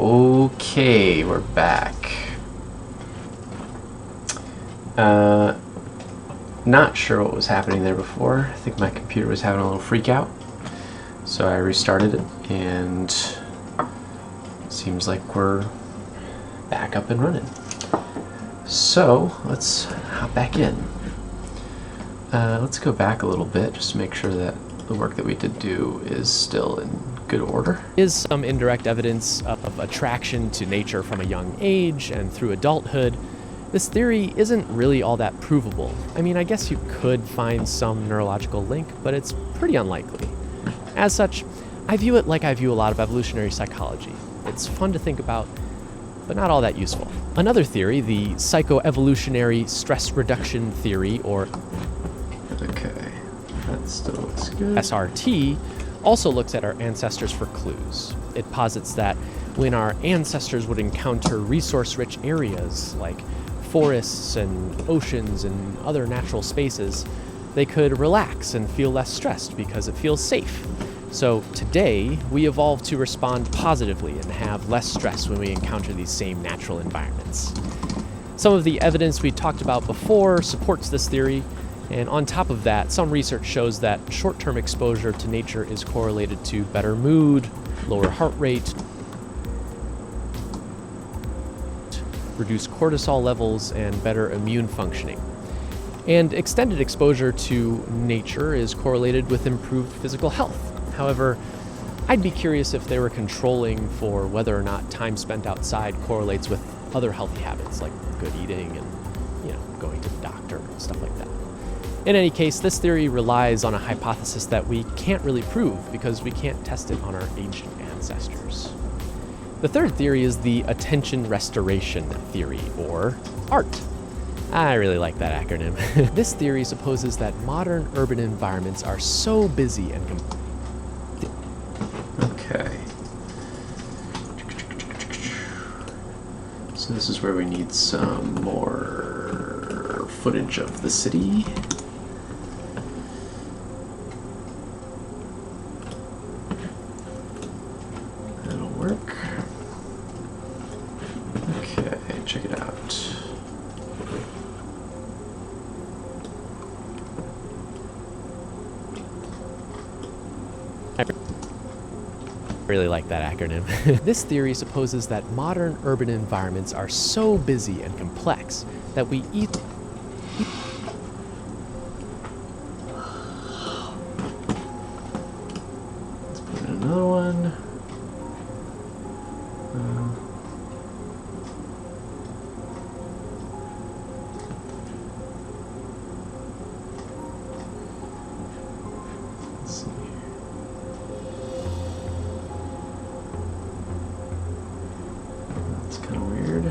Okay, we're back. Not sure what was happening there before. I think my computer was having a little freak out. So I restarted it, and it seems like we're back up and running. So let's hop back in. Let's go back a little bit just to make sure that the work that we did do is still in good order. Is some indirect evidence of attraction to nature from a young age and through adulthood. This theory isn't really all that provable. I mean, I guess you could find some neurological link, but it's pretty unlikely. As such, I view it like I view a lot of evolutionary psychology. It's fun to think about, but not all that useful. Another theory, the psychoevolutionary stress reduction theory, or Okay, that still looks good. SRT, also looks at our ancestors for clues. It posits that when our ancestors would encounter resource-rich areas like forests and oceans and other natural spaces, they could relax and feel less stressed because it feels safe. So today, we evolved to respond positively and have less stress when we encounter these same natural environments. Some of the evidence we talked about before supports this theory, and on top of that, some research shows that short-term exposure to nature is correlated to better mood, lower heart rate, reduced cortisol levels, and better immune functioning. And extended exposure to nature is correlated with improved physical health. However, I'd be curious if they were controlling for whether or not time spent outside correlates with other healthy habits like good eating and, going to the doctor and stuff like that. In any case, this theory relies on a hypothesis that we can't really prove because we can't test it on our ancient ancestors. The third theory is the attention restoration theory, or ART. I really like that acronym. This theory supposes that modern urban environments are so busy and Okay. So this is where we need some more footage of the city. That'll work. Okay, check it out. I really like that acronym. This theory supposes that modern urban environments are so busy and complex that we Let's put in another one. Let's see. That's kind of weird.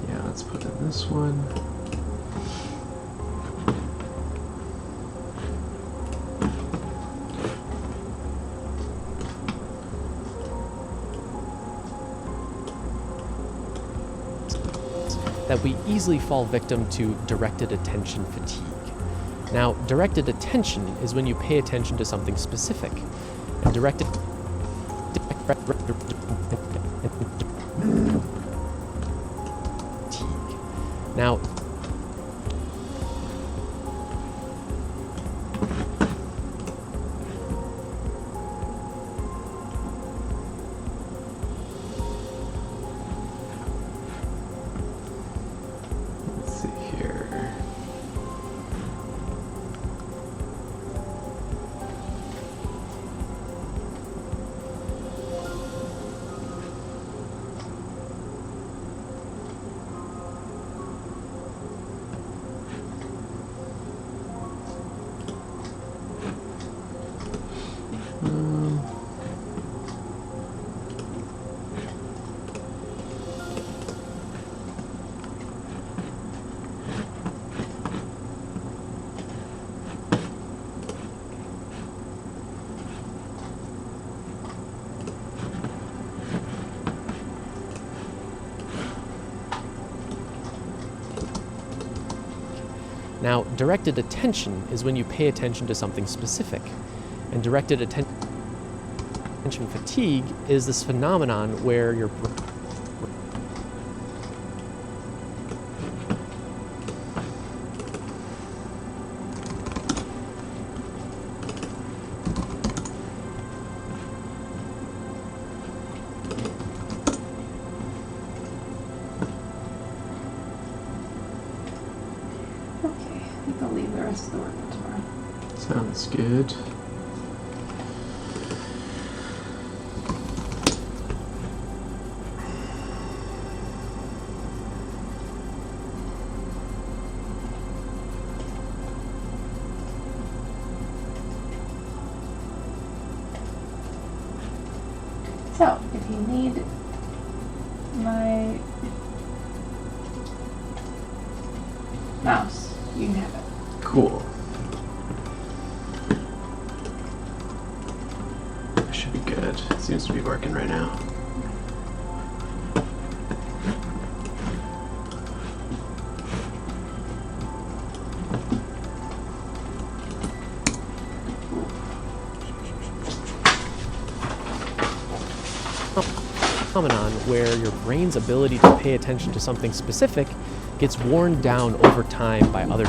Yeah, let's put in this one. that we easily fall victim to directed attention fatigue. Now, directed attention is when you pay attention to something specific. And directed fatigue. Now, let's see here. Now, directed attention is when you pay attention to something specific, and directed attention fatigue is this phenomenon where your I think I'll leave the rest of the work until tomorrow. Sounds good. So, if you need my mouse, you can have it. Cool. That should be good. It seems to be working right now. phenomenon where your brain's ability to pay attention to something specific gets worn down over time by other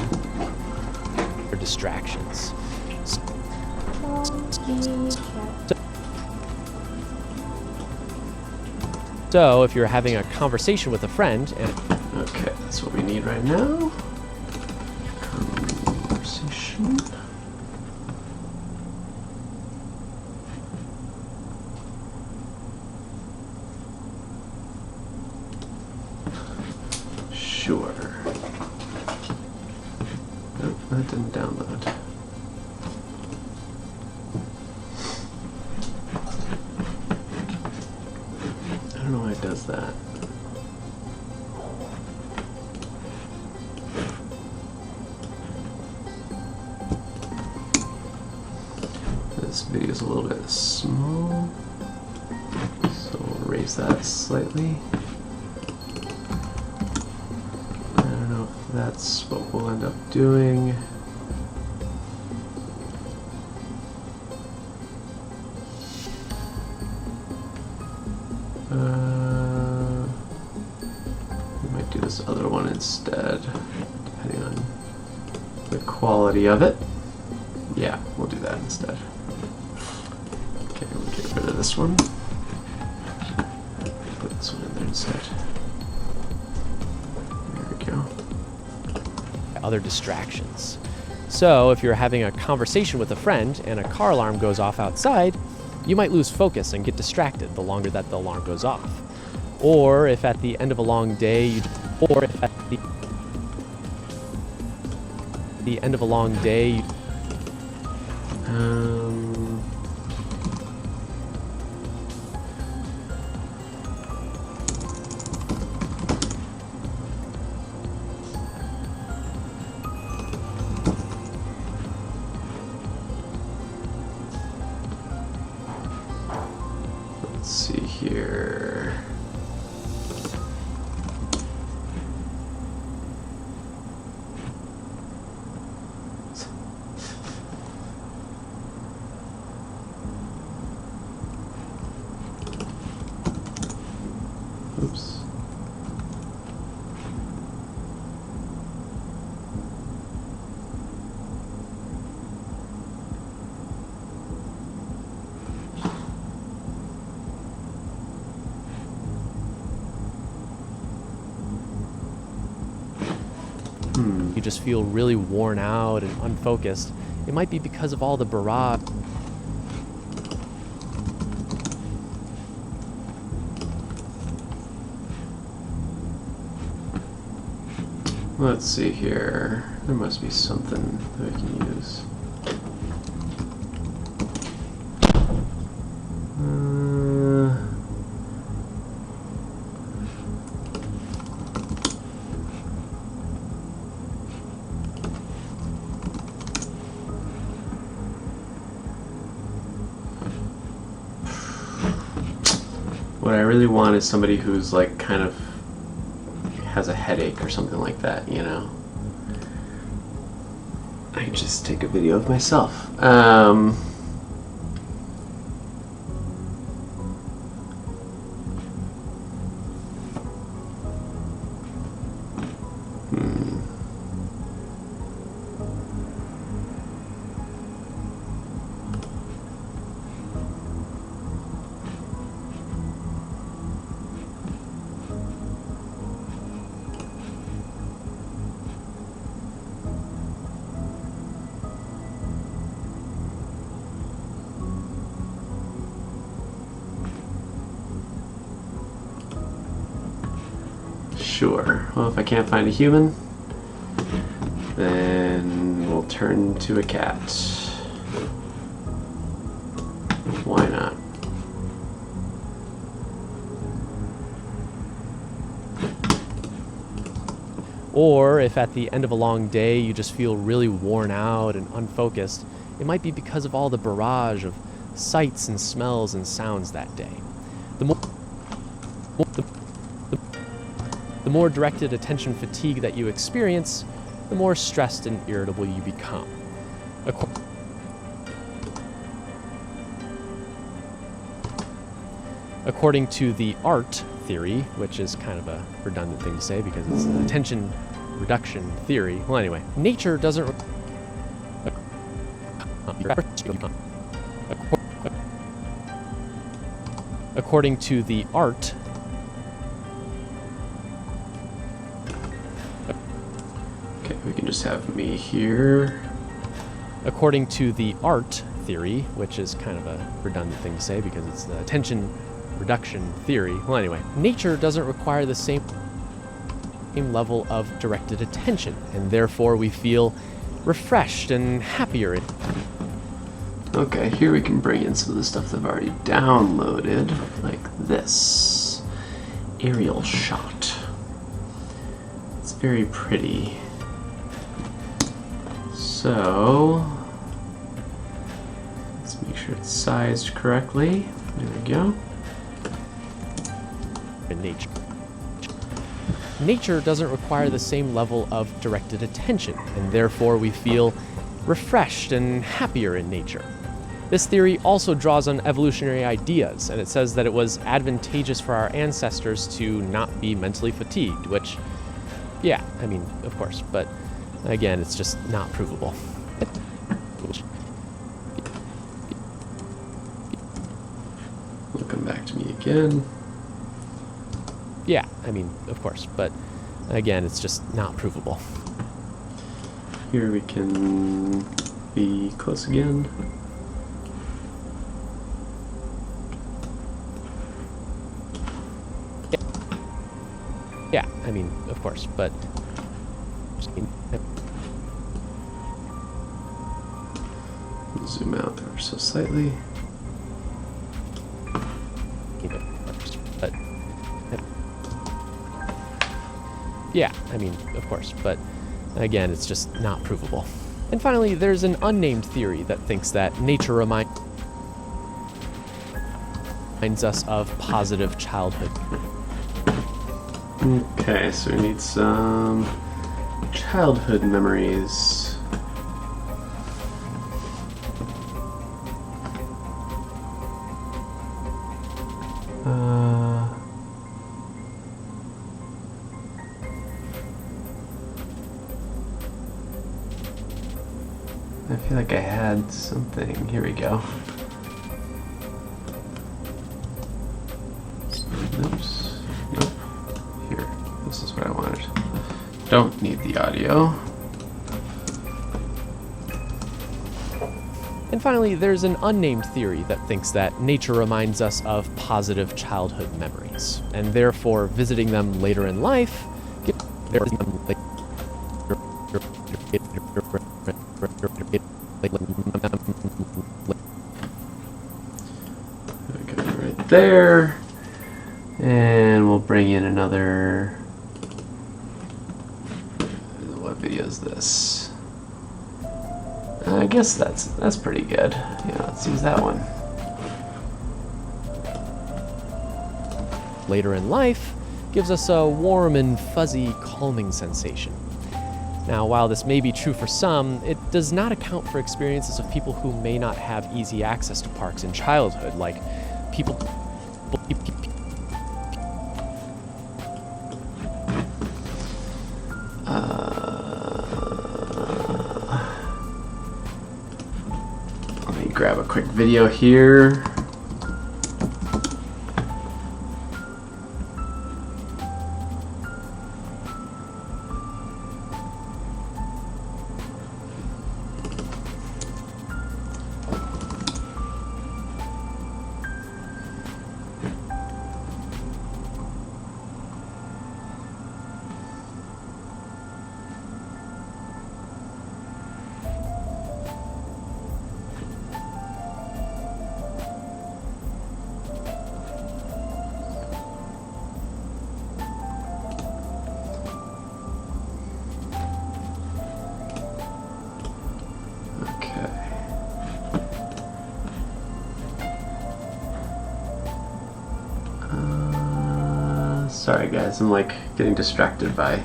distractions. So, if you're having a conversation with a friend and Okay, that's what we need right now. Conversation. Sure. Nope, that didn't download. I don't know why it does that. This video is a little bit small, so we'll raise that slightly. I don't know if that's what we'll end up doing. We might do this other one instead, depending on the quality of it. Yeah, we'll do that instead. Okay, we'll get rid of this one. Put this one in there instead. There we go. other distractions. So, if you're having a conversation with a friend and a car alarm goes off outside, you might lose focus and get distracted the longer that the alarm goes off. Or if at the end of a long day, let's see here. Oops. you just feel really worn out and unfocused, it might be because of all the barrage. Let's see here. There must be something that I can use. What I really want is somebody who's like kind of has a headache or something like that, you know? I can just take a video of myself. Sure. Well, if I can't find a human, then we'll turn to a cat. Why not? Or if at the end of a long day you just feel really worn out and unfocused, it might be because of all the barrage of sights and smells and sounds that day. The more directed attention fatigue that you experience, the more stressed and irritable you become. According to the ART theory, which is kind of a redundant thing to say because it's the attention reduction theory. Well, anyway, nature doesn't. According to the ART. Okay, we can just have me here. According to the ART theory, which is kind of a redundant thing to say because it's the attention reduction theory. Well, anyway, nature doesn't require the same level of directed attention, and therefore we feel refreshed and happier. Okay, here we can bring in some of the stuff that I've already downloaded, like this aerial shot. It's very pretty. So let's make sure it's sized correctly. There we go. In nature doesn't require the same level of directed attention, and therefore we feel refreshed and happier in nature. This theory also draws on evolutionary ideas, and it says that it was advantageous for our ancestors to not be mentally fatigued, which, yeah, I mean, of course, but again, it's just not provable. It'll come back to me again. Yeah, I mean, of course, but again, it's just not provable. Here we can be close again. Yeah, I mean, of course, but Zoom out ever so slightly. But yeah, I mean, of course, but again, it's just not provable. And finally, there's an unnamed theory that thinks that nature reminds us of positive childhood. Okay, so we need some childhood memories. I feel like I had something. Here we go. Oops. Nope. Here. This is what I wanted. Don't need the audio. And finally, there's an unnamed theory that thinks that nature reminds us of positive childhood memories, and therefore visiting them later in life right there, and we'll bring in another. What video is this? I guess that's pretty good. Yeah, let's use that one. later in life gives us a warm and fuzzy calming sensation. Now, while this may be true for some, it does not account for experiences of people who may not have easy access to parks in childhood, like people. Let me grab a quick video here. Sorry guys, I'm like getting distracted by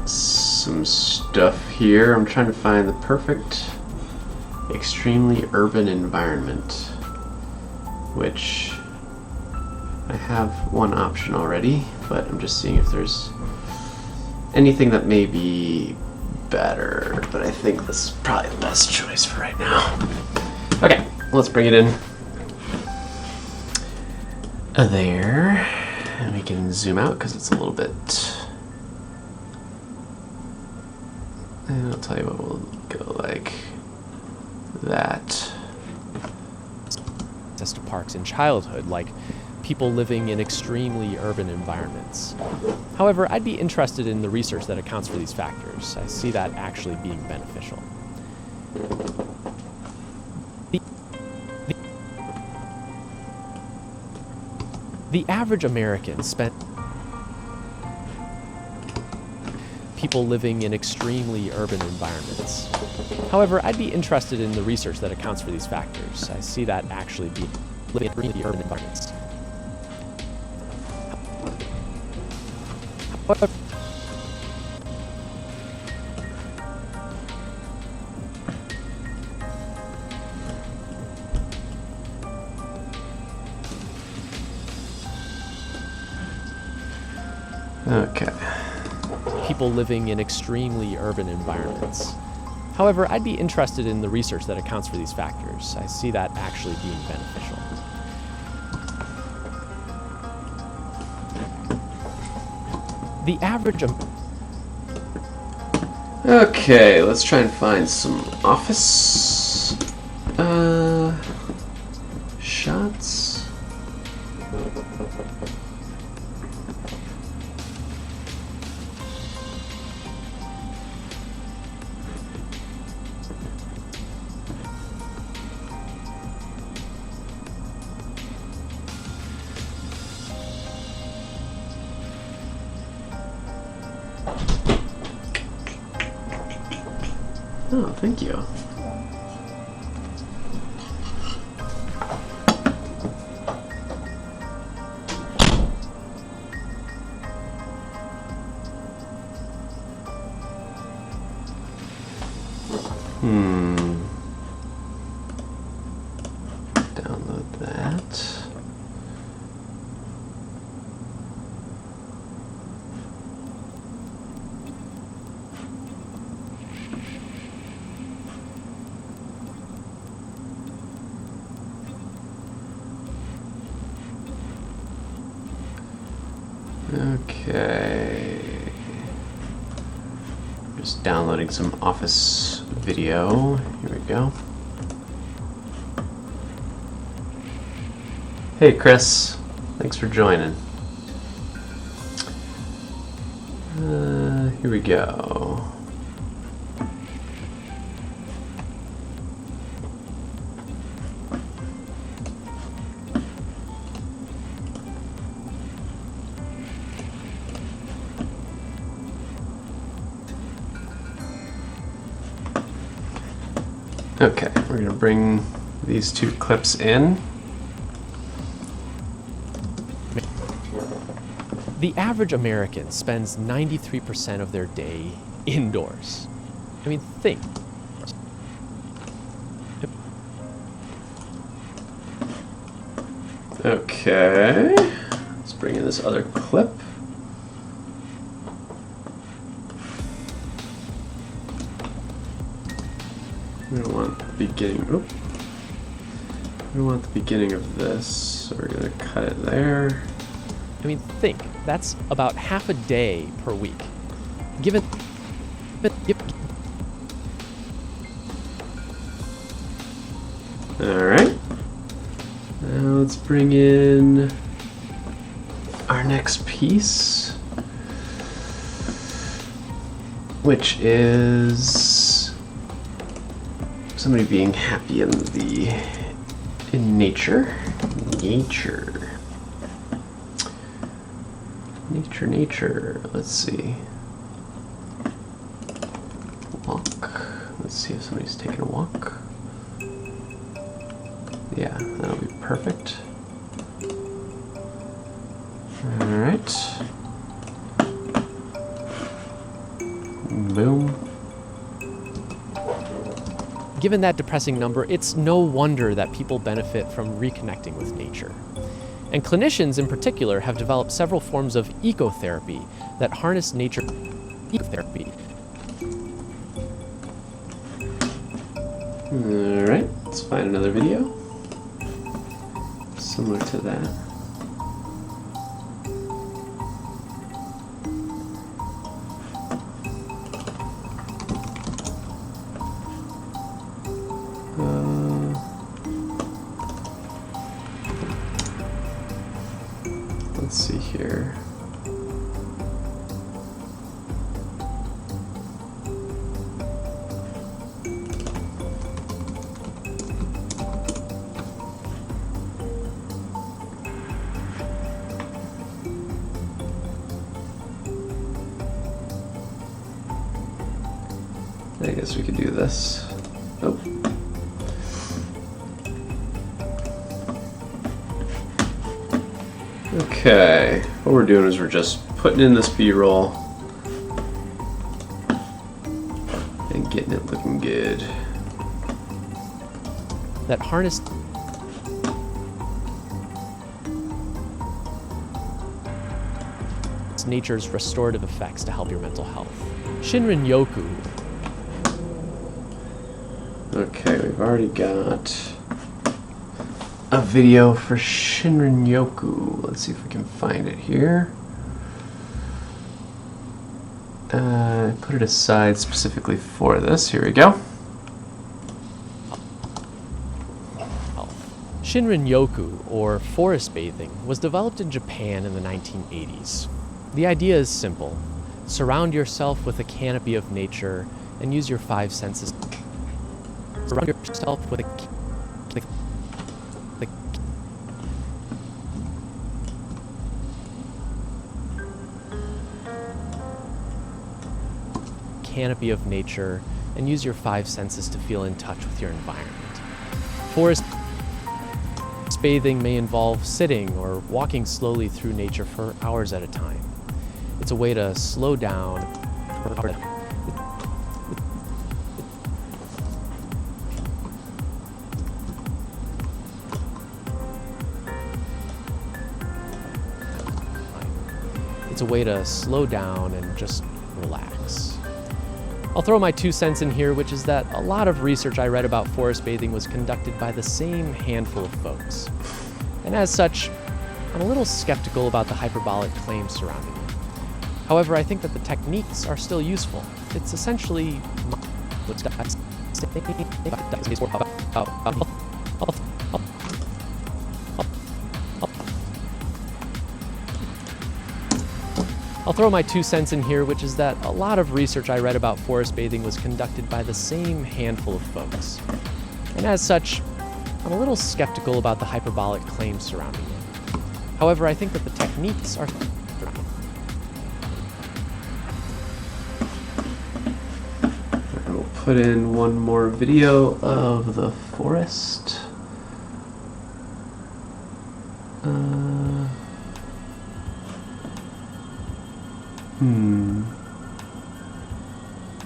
some stuff here. I'm trying to find the perfect extremely urban environment, which I have one option already, but I'm just seeing if there's anything that may be better, but I think this is probably the best choice for right now. Okay, let's bring it in. There, and we can zoom out because it's a little bit, and I'll tell you what, we'll go like that. Access to parks in childhood, like people living in extremely urban environments. However, I'd be interested in the research that accounts for these factors. I see that actually being beneficial. The average American spent people living in extremely urban environments. However, I'd be interested in the research that accounts for these factors. I see that actually being living in extremely urban environments. Okay. People living in extremely urban environments. However, I'd be interested in the research that accounts for these factors. I see that actually being beneficial. The average... Okay, let's try and find some office shots. Oh, thank you. Download that. Okay. Just downloading some Office video. Here we go. Hey Chris, thanks for joining. Here we go. Okay, we're gonna bring these two clips in. The average American spends 93% of their day indoors. I mean, think. Okay, let's bring in this other clip. We don't want the beginning. Oop. We don't want the beginning of this, so we're gonna cut it there. I mean, think. That's about half a day per week. Given. All right. Now let's bring in our next piece, which is somebody being happy in nature. Nature. Let's see. Walk. Let's see if somebody's taking a walk. Yeah, that'll be perfect. All right. Boom. Given that depressing number, it's no wonder that people benefit from reconnecting with nature. And clinicians in particular have developed several forms of ecotherapy that harness nature. Ecotherapy. All right, let's find another video similar to that. Let's see here. I guess we could do this. Oh. Okay, what we're doing is we're just putting in this B-roll and getting it looking good. That harness nature's restorative effects to help your mental health. Shinrin-yoku. Okay, we've already got a video for Shinrin-yoku. Let's see if we can find it here. I put it aside specifically for this. Here we go. Shinrin-yoku, or forest bathing, was developed in Japan in the 1980s. The idea is simple. Surround yourself with a canopy of nature and use your 5 senses. Surround yourself with a canopy of nature and use your 5 senses to feel in touch with your environment. Forest bathing may involve sitting or walking slowly through nature for hours at a time. It's a way to slow down. It's a way to slow down and just relax. I'll throw my 2 cents in here, which is that a lot of research I read about forest bathing was conducted by the same handful of folks. And as such, I'm a little skeptical about the hyperbolic claims surrounding it. However, I think that the techniques are still useful. It's essentially I'll throw my 2 cents in here, which is that a lot of research I read about forest bathing was conducted by the same handful of folks. And as such, I'm a little skeptical about the hyperbolic claims surrounding it. However, I think that the techniques are... We'll put in one more video of the forest.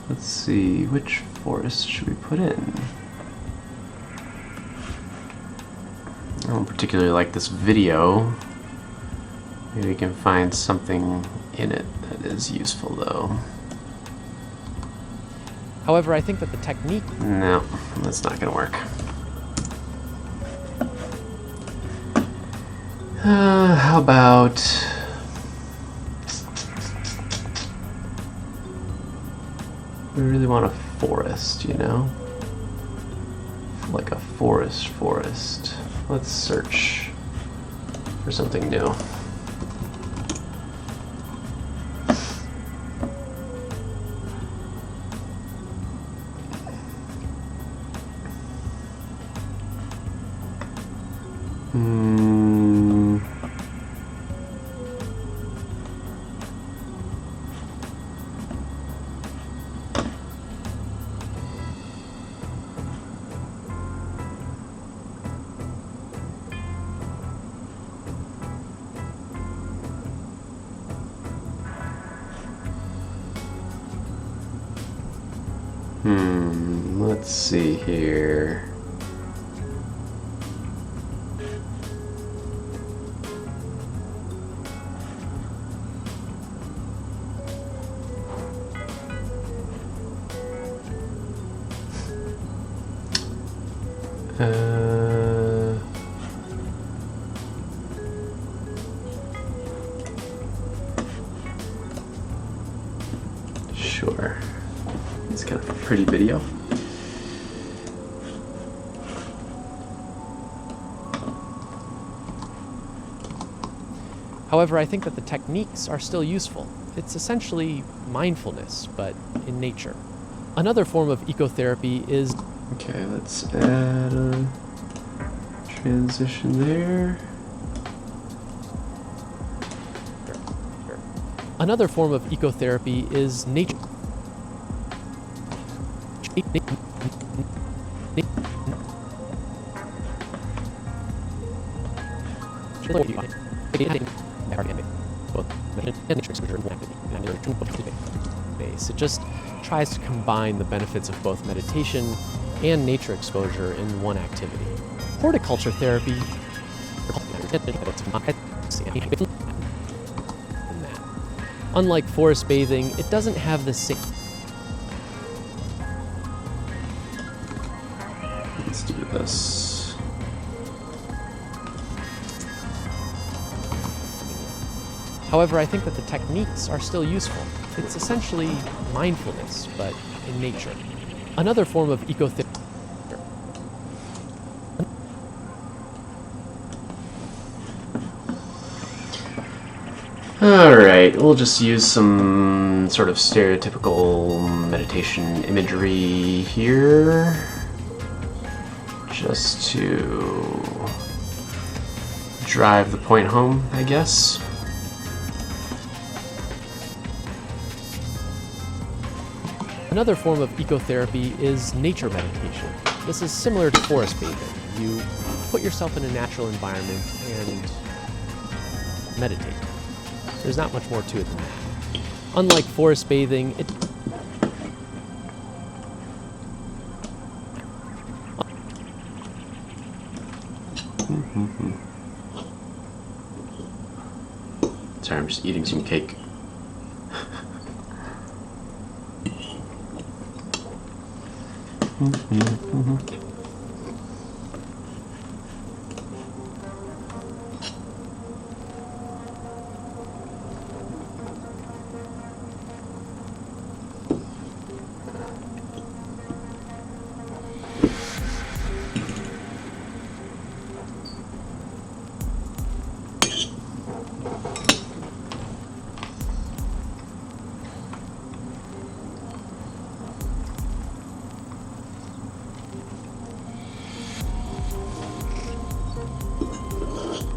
Let's see, which forest should we put in? I don't particularly like this video. Maybe we can find something in it that is useful, though. However, I think that the technique... No, that's not going to work. How about... We really want a forest, you know? Like a forest. Let's search for something new. Let's see here. Sure. It's kind of a pretty video. However, I think that the techniques are still useful. It's essentially mindfulness, but in nature. Another form of ecotherapy is... Okay, let's add a transition there. Another form of ecotherapy is nature. It just tries to combine the benefits of both meditation and nature exposure in one activity. Horticulture therapy. Unlike forest bathing, it doesn't have the same. Let's do this. However, I think that the techniques are still useful. It's essentially mindfulness, but in nature. Another form of ecotherapy. Alright, we'll just use some sort of stereotypical meditation imagery here. Just to drive the point home, I guess. Another form of ecotherapy is nature meditation. This is similar to forest bathing. You put yourself in a natural environment and meditate. There's not much more to it than that. Unlike forest bathing, it... Sorry, I'm just eating some cake.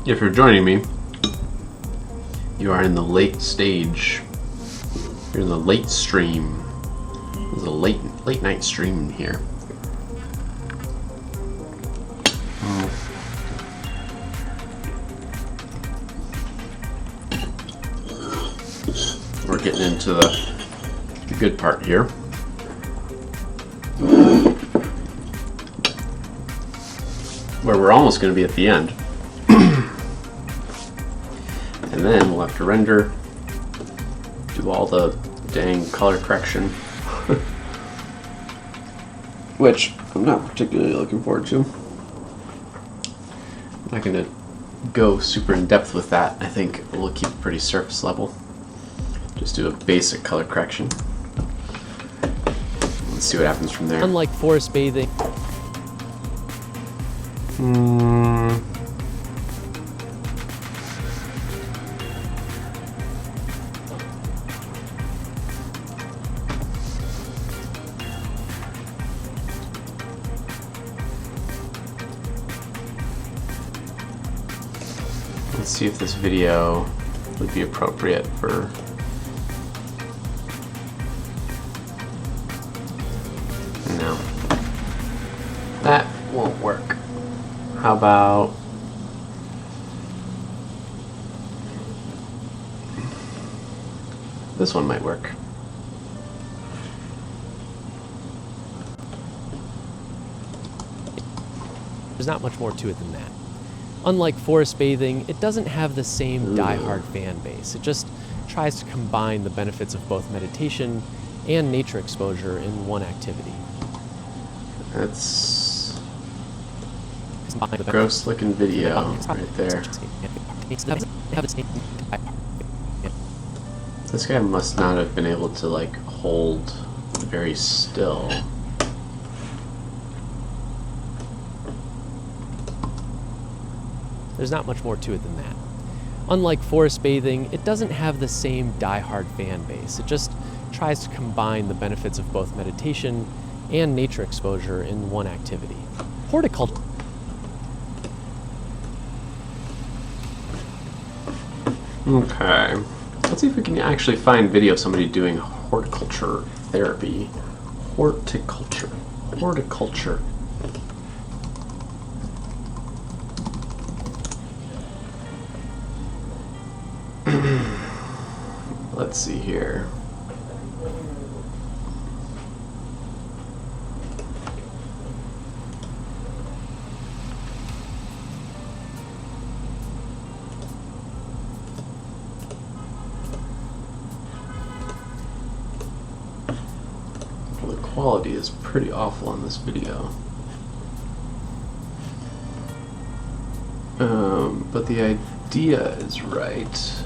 If you're joining me, you are in the late stage. You're in the late stream. There's a late night stream here. We're getting getting into the good part here. Where we're almost going to be at the end. And then we'll have to render, do all the dang color correction. Which I'm not particularly looking forward to. I'm not going to go super in depth with that. I think we'll keep it pretty surface level. Just do a basic color correction. Let's see what happens from there. Unlike forest bathing, Let's see if this video would be appropriate for... No. That won't work. How about... This one might work. there's not much more to it than that. Unlike forest bathing, it doesn't have the same die-hard fan base. It just tries to combine the benefits of both meditation and nature exposure in one activity. That's a gross looking video right there. This guy must not have been able to like hold very still. There's not much more to it than that. Unlike forest bathing, it doesn't have the same die-hard fan base. It just tries to combine the benefits of both meditation and nature exposure in one activity. Horticulture. Okay. Let's see if we can actually find video of somebody doing horticulture therapy. Horticulture. Horticulture. Let's see here. Well, the quality is pretty awful on this video. But the idea is right.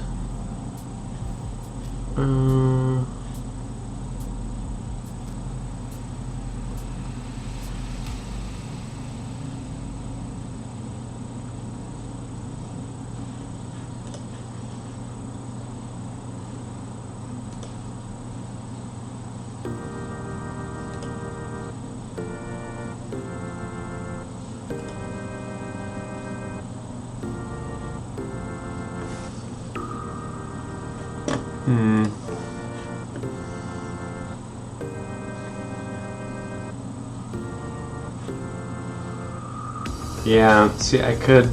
Yeah, see, I could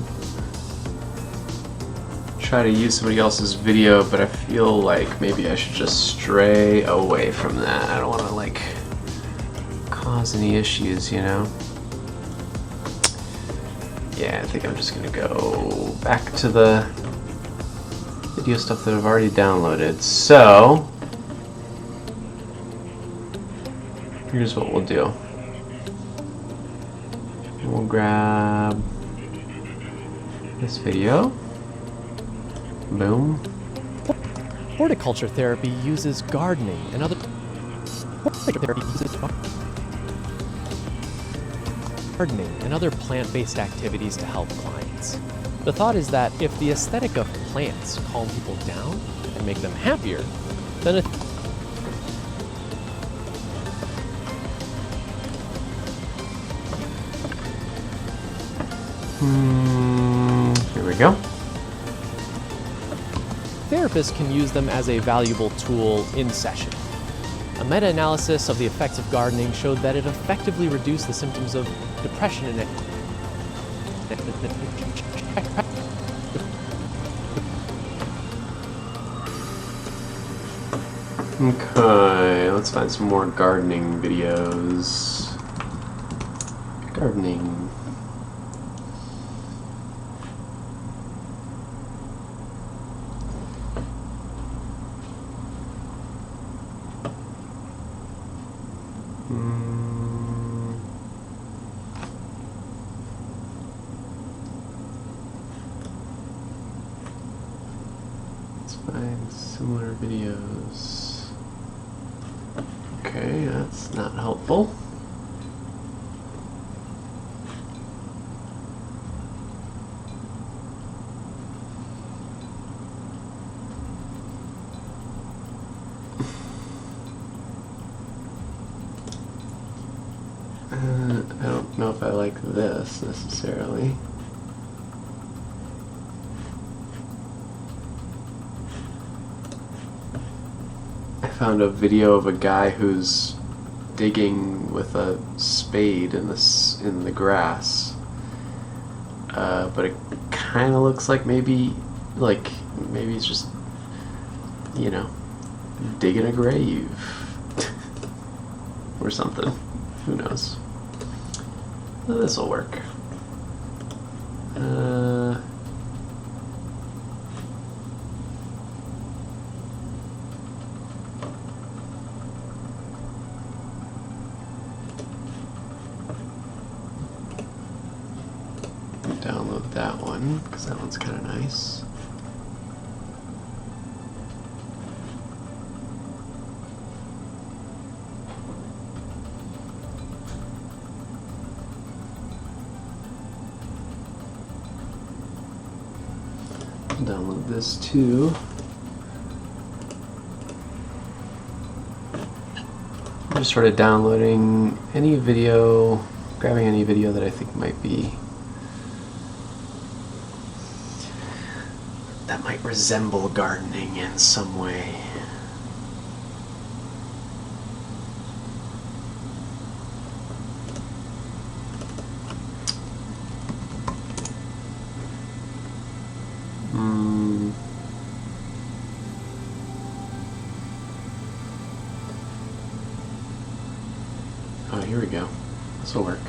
try to use somebody else's video, but I feel like maybe I should just stray away from that. I don't want to, like, cause any issues, you know? Yeah, I think I'm just gonna go back to the video stuff that I've already downloaded. So, here's what we'll do. We'll grab this video. Boom. Horticulture therapy uses gardening and other plant-based activities to help clients. The thought is that if the aesthetic of plants calm people down and make them happier, then a Here we go. therapists can use them as a valuable tool in session. A meta-analysis of the effects of gardening showed that it effectively reduced the symptoms of depression and Okay, let's find some more gardening videos. Gardening. Let's find similar videos. Okay, that's not helpful. I don't know if I like this necessarily. I found a video of a guy who's digging with a spade in the grass, but it kind of looks like maybe he's just, you know, digging a grave or something. Who knows? This will work. Download that one because that one's kind of nice. Download this too. I'm just sort of downloading any video, grabbing any video that I think might resemble gardening in some way. Oh, here we go. This will work.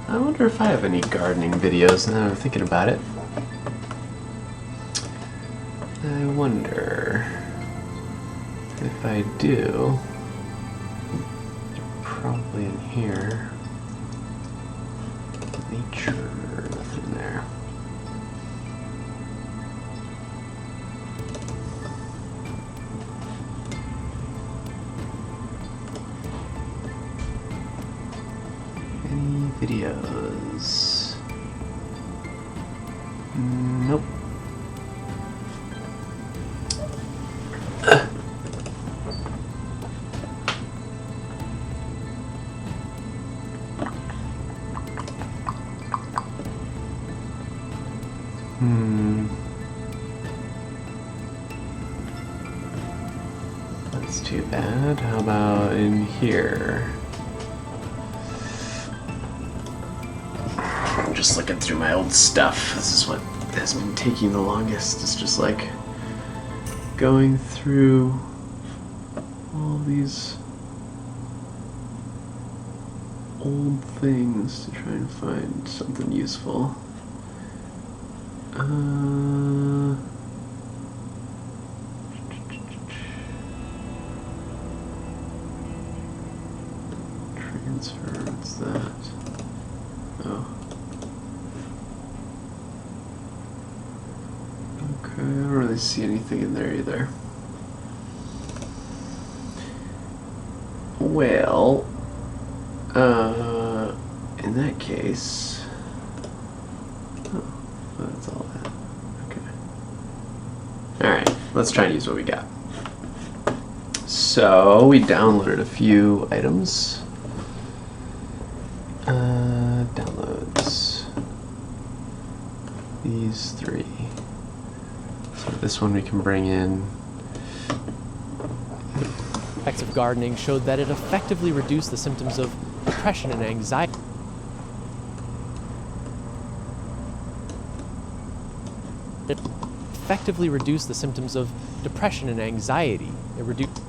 I wonder if I have any gardening videos now I'm thinking about it. I wonder if I do. Probably in here. Nature, nothing there. Any videos? Nope. That's too bad. How about in here? I'm just looking through my old stuff. This is what has been taking the longest. It's just like going through all these old things to try and find something useful. Transfer, what's that? Oh. Okay, don't really see anything in there either. Well, in that case, oh, that's all that. Okay. All right, let's try and use what we got. So we downloaded a few items. Downloads. These three. So this one we can bring in. Effects of gardening showed that it effectively reduced the symptoms of depression and anxiety. It effectively reduced the symptoms of depression and anxiety. It reduced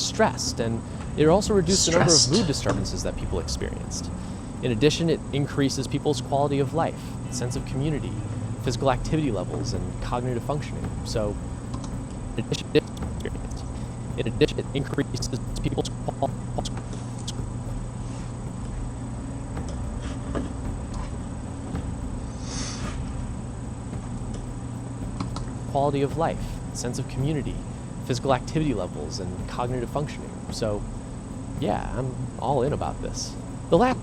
stress, and it also reduced the number of mood disturbances that people experienced. In addition, it increases people's quality of life, sense of community, physical activity levels, and cognitive functioning. So, in addition, it increases people's quality of life, sense of community, physical activity levels, and cognitive functioning. So, yeah, I'm all in about this. The last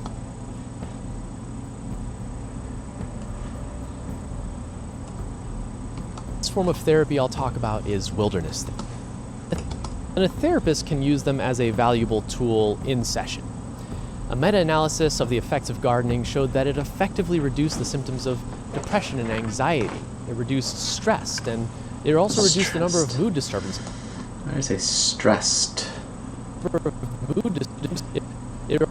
form of therapy I'll talk about is wilderness therapy. And a therapist can use them as a valuable tool in session. A meta-analysis of the effects of gardening showed that it effectively reduced the symptoms of depression and anxiety. It reduced stress, and it also reduced the number of mood disturbances. Why did I say stressed? Mood disturbances. It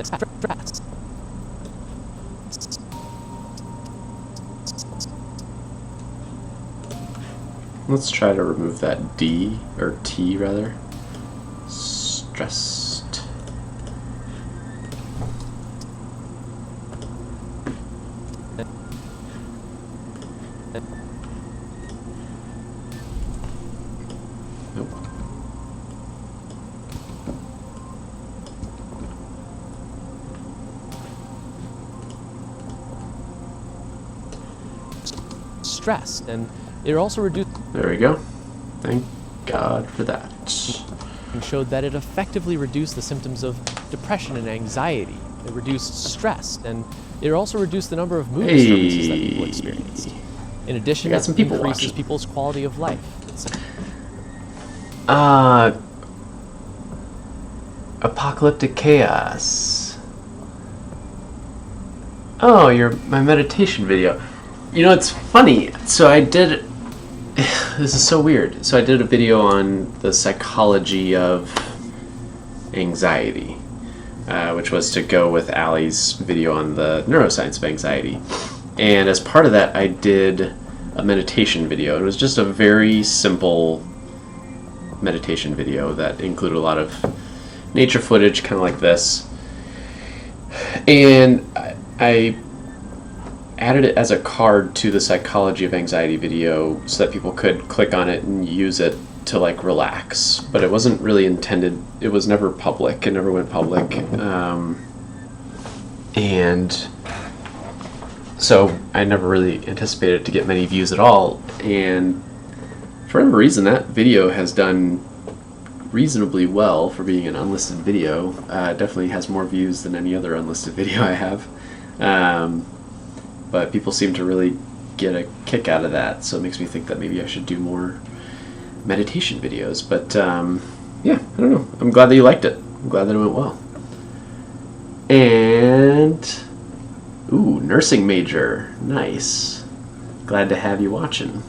stress. Let's try to remove that D, or T rather. Stressed. Nope. Stress, and it also reduced. There we go. Thank God for that. And showed that it effectively reduced the symptoms of depression and anxiety. It reduced stress, and it also reduced the number of mood disturbances that people experienced. In addition, got some it people increases watching. people's quality of life. Apocalyptic chaos. Oh, my meditation video. You know, it's funny. So I did. This is so weird. So I did a video on the psychology of anxiety, which was to go with Allie's video on the neuroscience of anxiety. And as part of that, I did a meditation video. It was just a very simple meditation video that included a lot of nature footage, kind of like this. And I added it as a card to the psychology of anxiety video so that people could click on it and use it to like relax. But it wasn't really intended. It was never public. It never went public. And so I never really anticipated to get many views at all. And for whatever reason, that video has done reasonably well for being an unlisted video. Definitely has more views than any other unlisted video I have. But people seem to really get a kick out of that, so it makes me think that maybe I should do more meditation videos. But yeah, I don't know. I'm glad that you liked it. I'm glad that it went well. And ooh, nursing major. Nice. Glad to have you watching.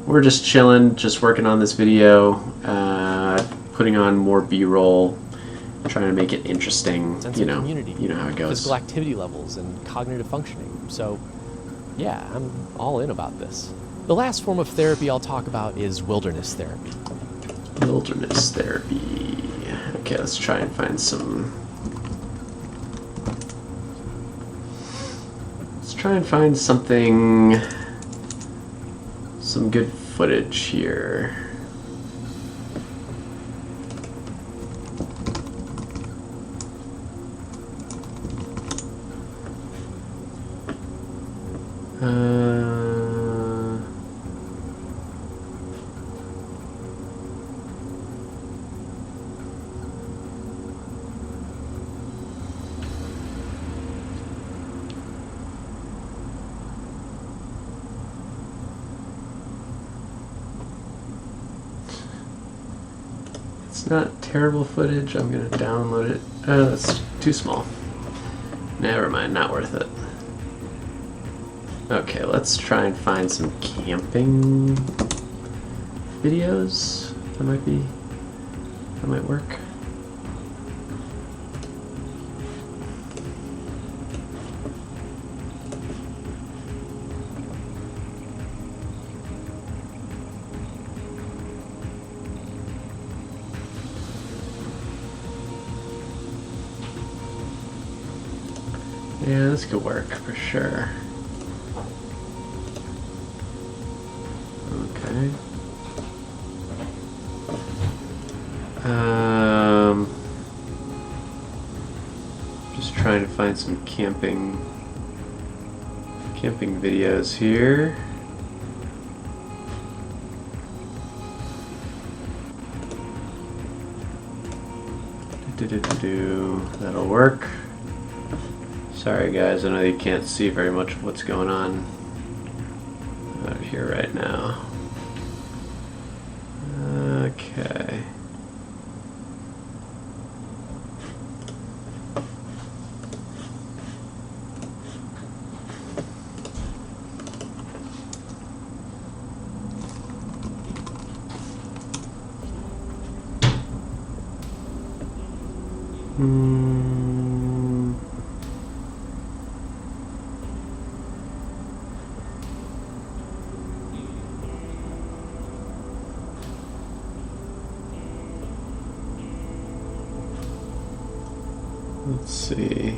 We're just chilling, just working on this video, putting on more B-roll, trying to make it interesting. Sense of community, you know how it goes. physical activity levels, and cognitive functioning. So, yeah, I'm all in about this. The last form of therapy I'll talk about is wilderness therapy. Wilderness therapy. Okay, let's try and find some. Let's try and find something. Some good footage here. It's not terrible footage. I'm gonna download it. That's too small. Never mind, not worth it. Okay, let's try and find some camping videos. That might work. Yeah, this could work for sure. Okay. Just trying to find some camping videos here. That'll work. Sorry guys, I know you can't see very much of what's going on out here right now. Okay. Let's see.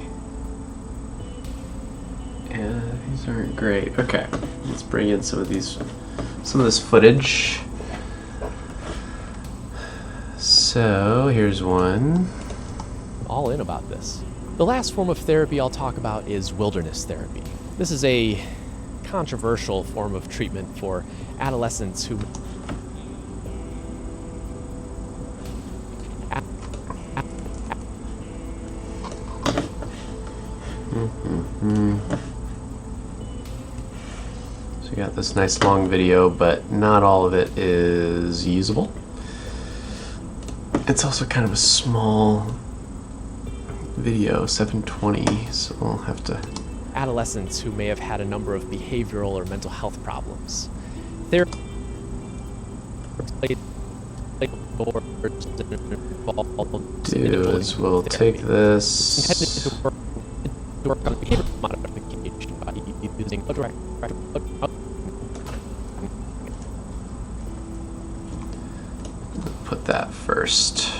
Yeah, these aren't great. Okay, let's bring in some of this footage. So here's one. All in about this. The last form of therapy I'll talk about is wilderness therapy. This is a controversial form of treatment for adolescents who So we got this nice long video, but not all of it is usable. It's also kind of a small video, 720, so I'll have to... adolescents who may have had a number of behavioral or mental health problems. Therapy do is we'll take this... work on behavior modification by using a direct Put that first.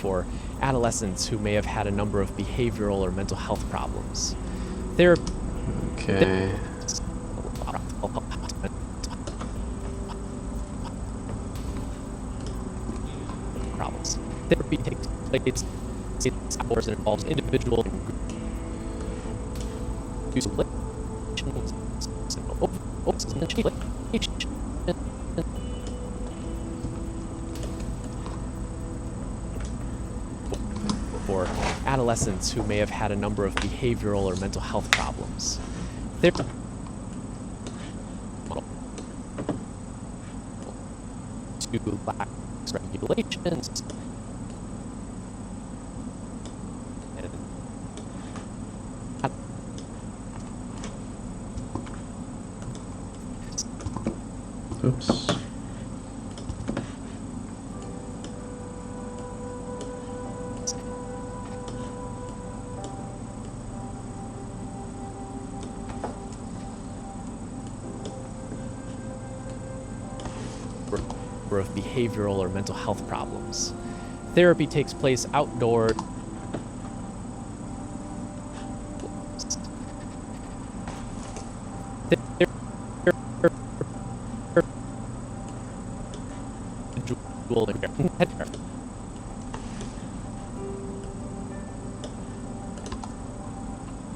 for adolescents who may have had a number of behavioral or mental health problems. Therapy Okay. problems. Therapy takes place 6 hours and involves individual and group for adolescents who may have had a number of behavioral or mental health problems. Therapy to lax regulations Oops. of behavioral or mental health problems. Therapy takes place outdoors.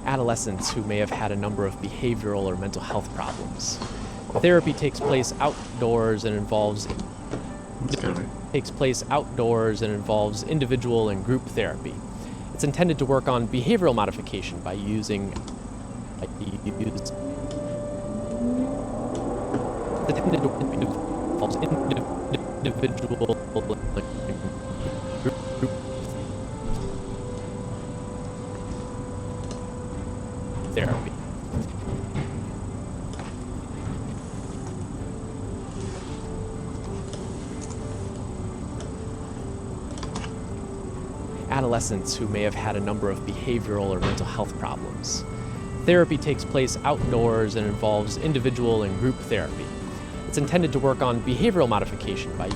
adolescents who may have had a number of behavioral or mental health problems. Therapy takes place outdoors and involves individual and group therapy. It's intended to work on behavioral modification by using individual therapy. Adolescents who may have had a number of behavioral or mental health problems. Therapy takes place outdoors and involves individual and group therapy. It's intended to work on behavioral modification by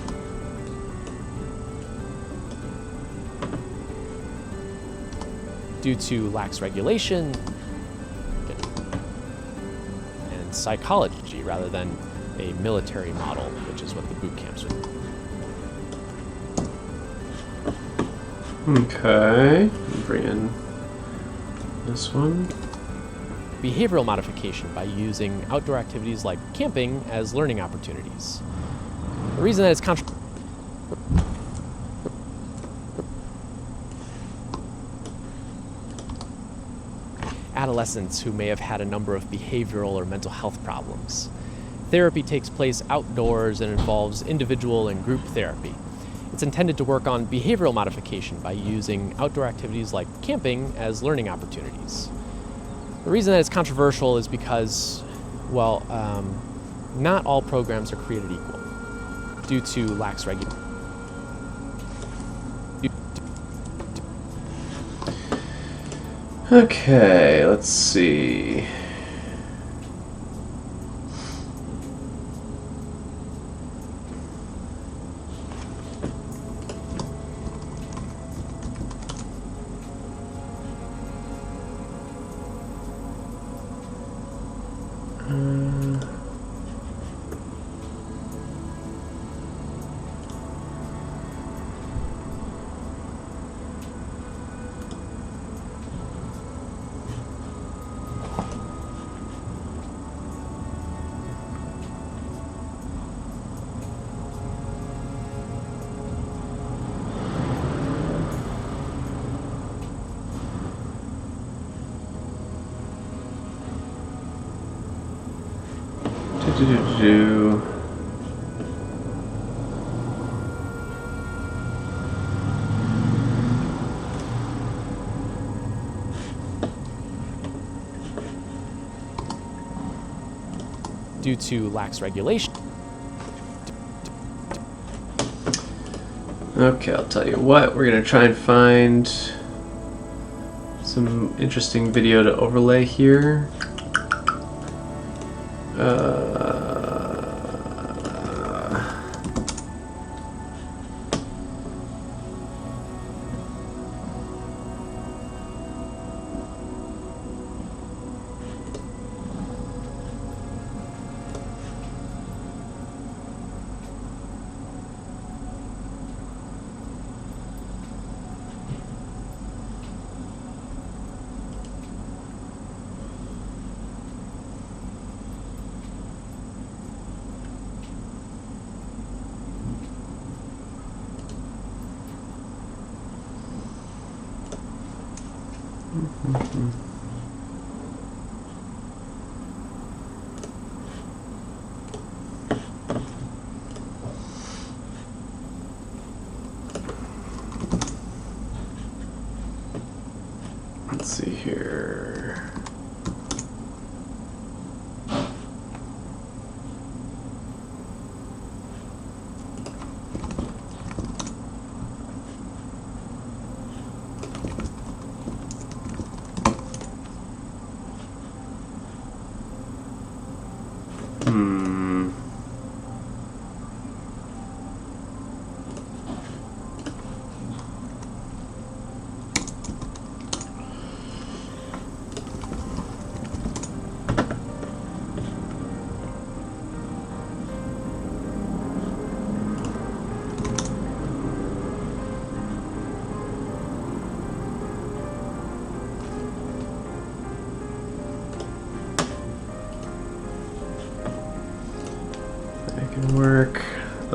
due to lax regulation and psychology rather than a military model, which is what the boot camps would. Okay, bring in this one. Behavioral modification by using outdoor activities like camping as learning opportunities. The reason that it's adolescents who may have had a number of behavioral or mental health problems. Therapy takes place outdoors and involves individual and group therapy. It's intended to work on behavioral modification by using outdoor activities like camping as learning opportunities. The reason that it's controversial is because, well, not all programs are created equal due to lax regulation. Okay, let's see. Do. Due to lax regulation. Okay, I'll tell you what, we're gonna try and find some interesting video to overlay here. Let's see here.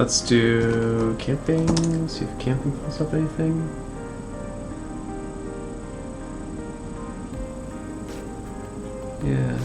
let's do camping. See if camping pulls up anything. Yeah.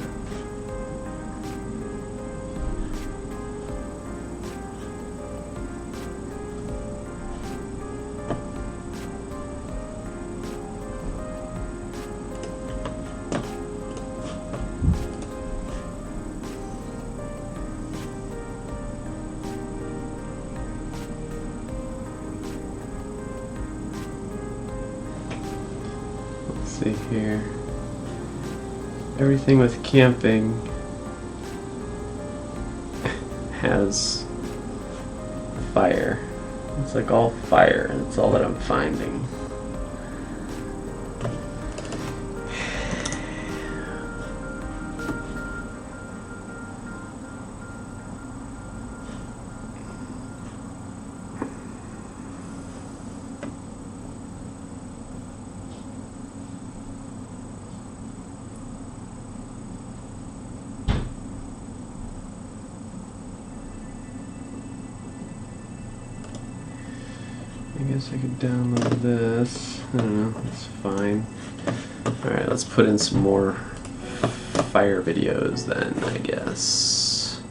Let's see here. Everything with camping has fire. It's like all fire, and it's all that I'm finding. I guess I could download this. I don't know, that's fine. Alright, let's put in some more fire videos then, I guess.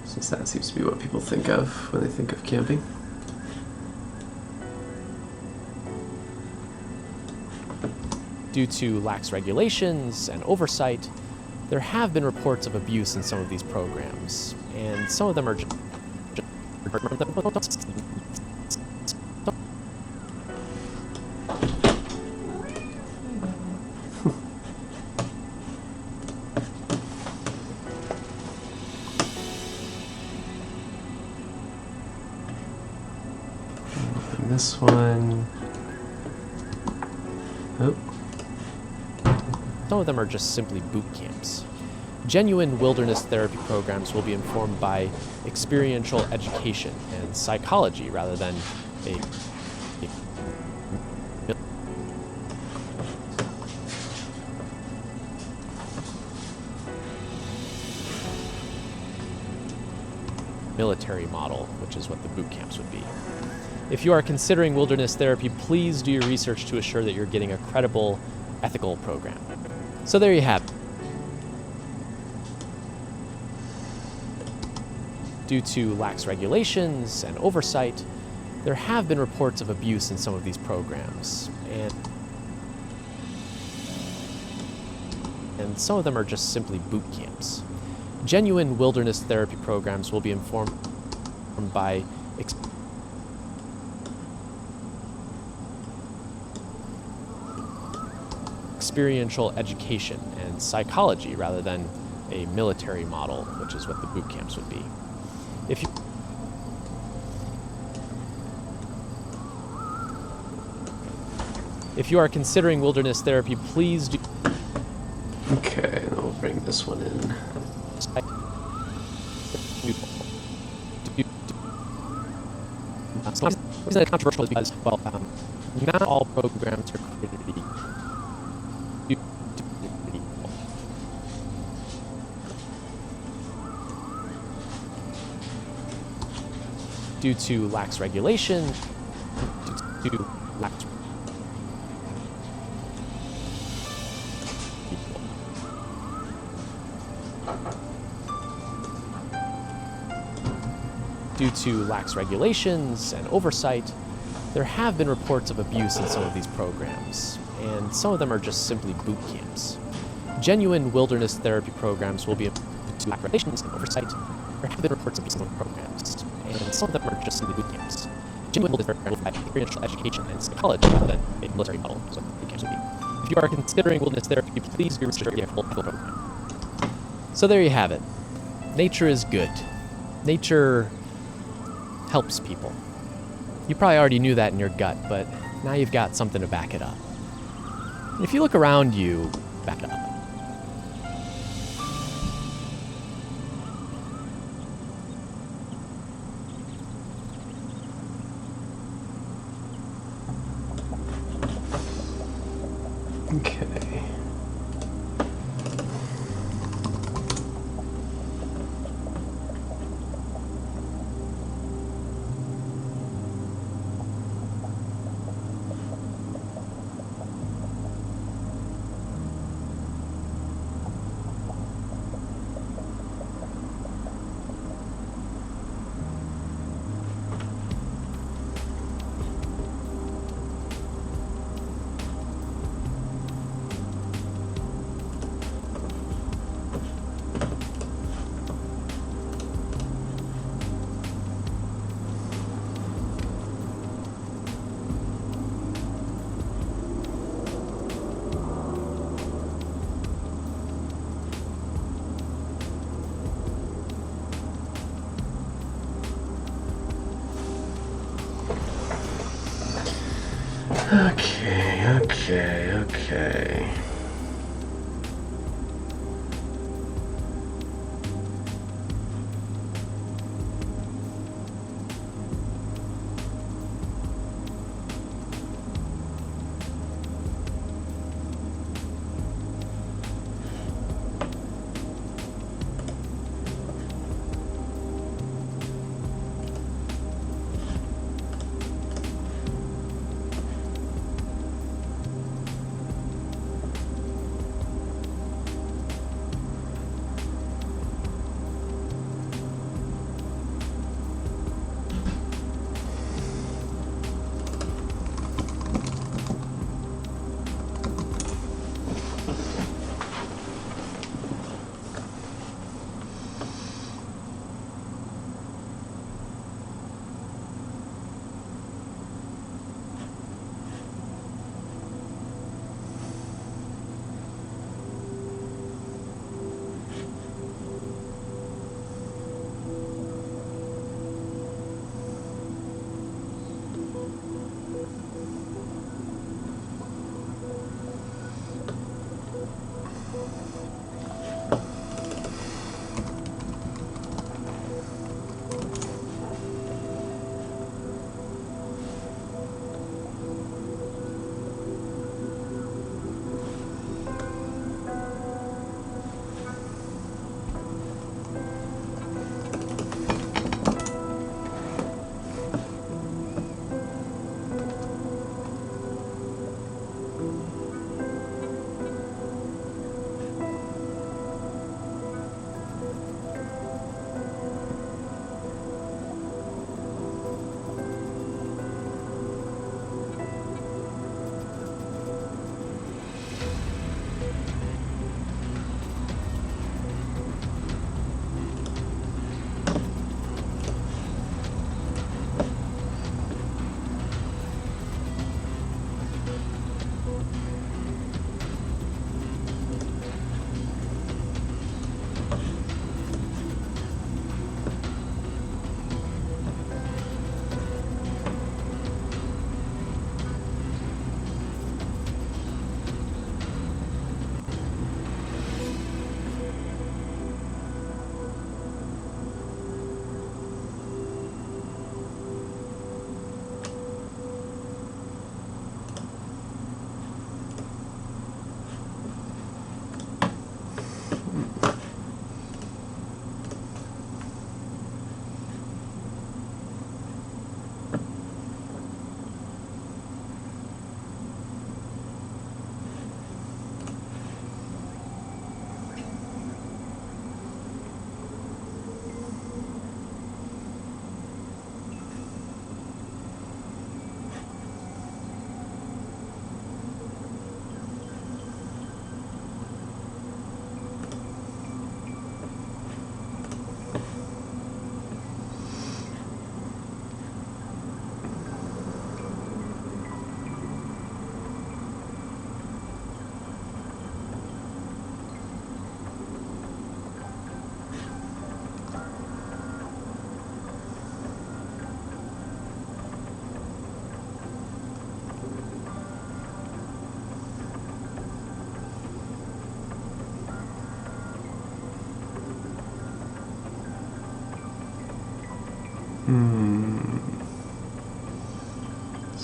Since that seems to be what people think of when they think of camping. Due to lax regulations and oversight, there have been reports of abuse in some of these programs, and some of them are just And this one. Oh. some of them are just simply boot camps. Genuine wilderness therapy programs will be informed by experiential education and psychology rather than a military model, which is what the boot camps would be. If you are considering wilderness therapy, please do your research to assure that you're getting a credible, ethical program. So there you have it. Due to lax regulations and oversight, there have been reports of abuse in some of these programs, and some of them are just simply boot camps. Genuine wilderness therapy programs will be informed by experiential education and psychology rather than a military model, which is what the boot camps would be. If you are considering wilderness therapy, please do. Okay, and I'll bring this one in. Reason it's controversial is because, well, not all programs are created to be equal. Due to lax regulation, due to lax Due to lax regulations and oversight, there have been reports of abuse in some of these programs, and some of them are just simply boot camps. Genuine wilderness therapy programs will be due to lax regulations and oversight. There have been reports of abuse in some of these programs, and some of them are just simply boot camps. Genuine wilderness therapy programs will provide experiential education and psychology rather than a military model, which is what boot camps would be. If you are considering wilderness therapy, please do research your full program. So there you have it. Nature is good. Nature helps people. You probably already knew that in your gut, but now you've got something to back it up. And if you look around you, back it up. Okay. Okay.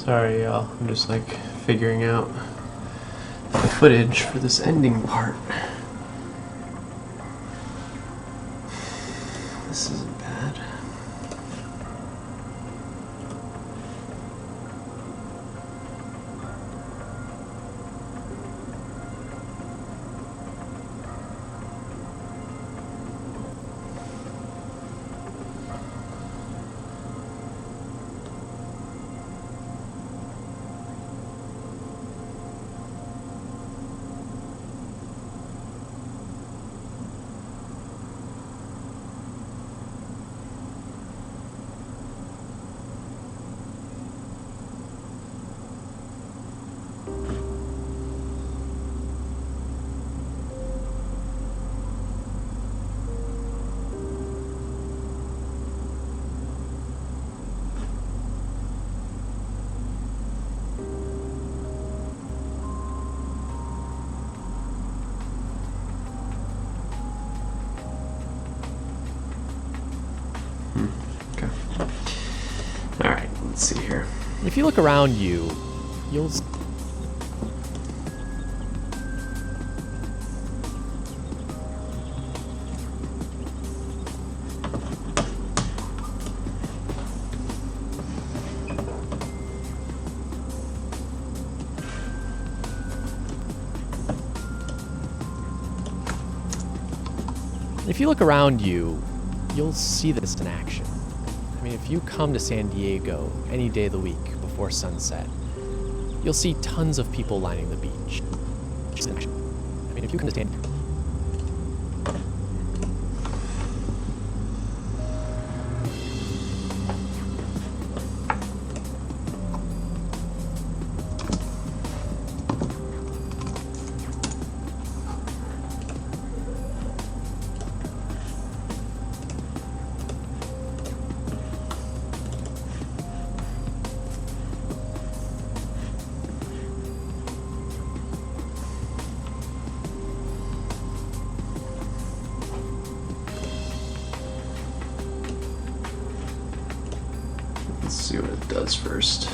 Sorry, y'all. I'm just like figuring out the footage for this ending part. This isn't bad. If you look around you, you'll If you look around you, you'll see this in action. I mean, if you come to San Diego any day of the week before sunset, you'll see tons of people lining the beach. I mean, if you come to San Let's see what it does first.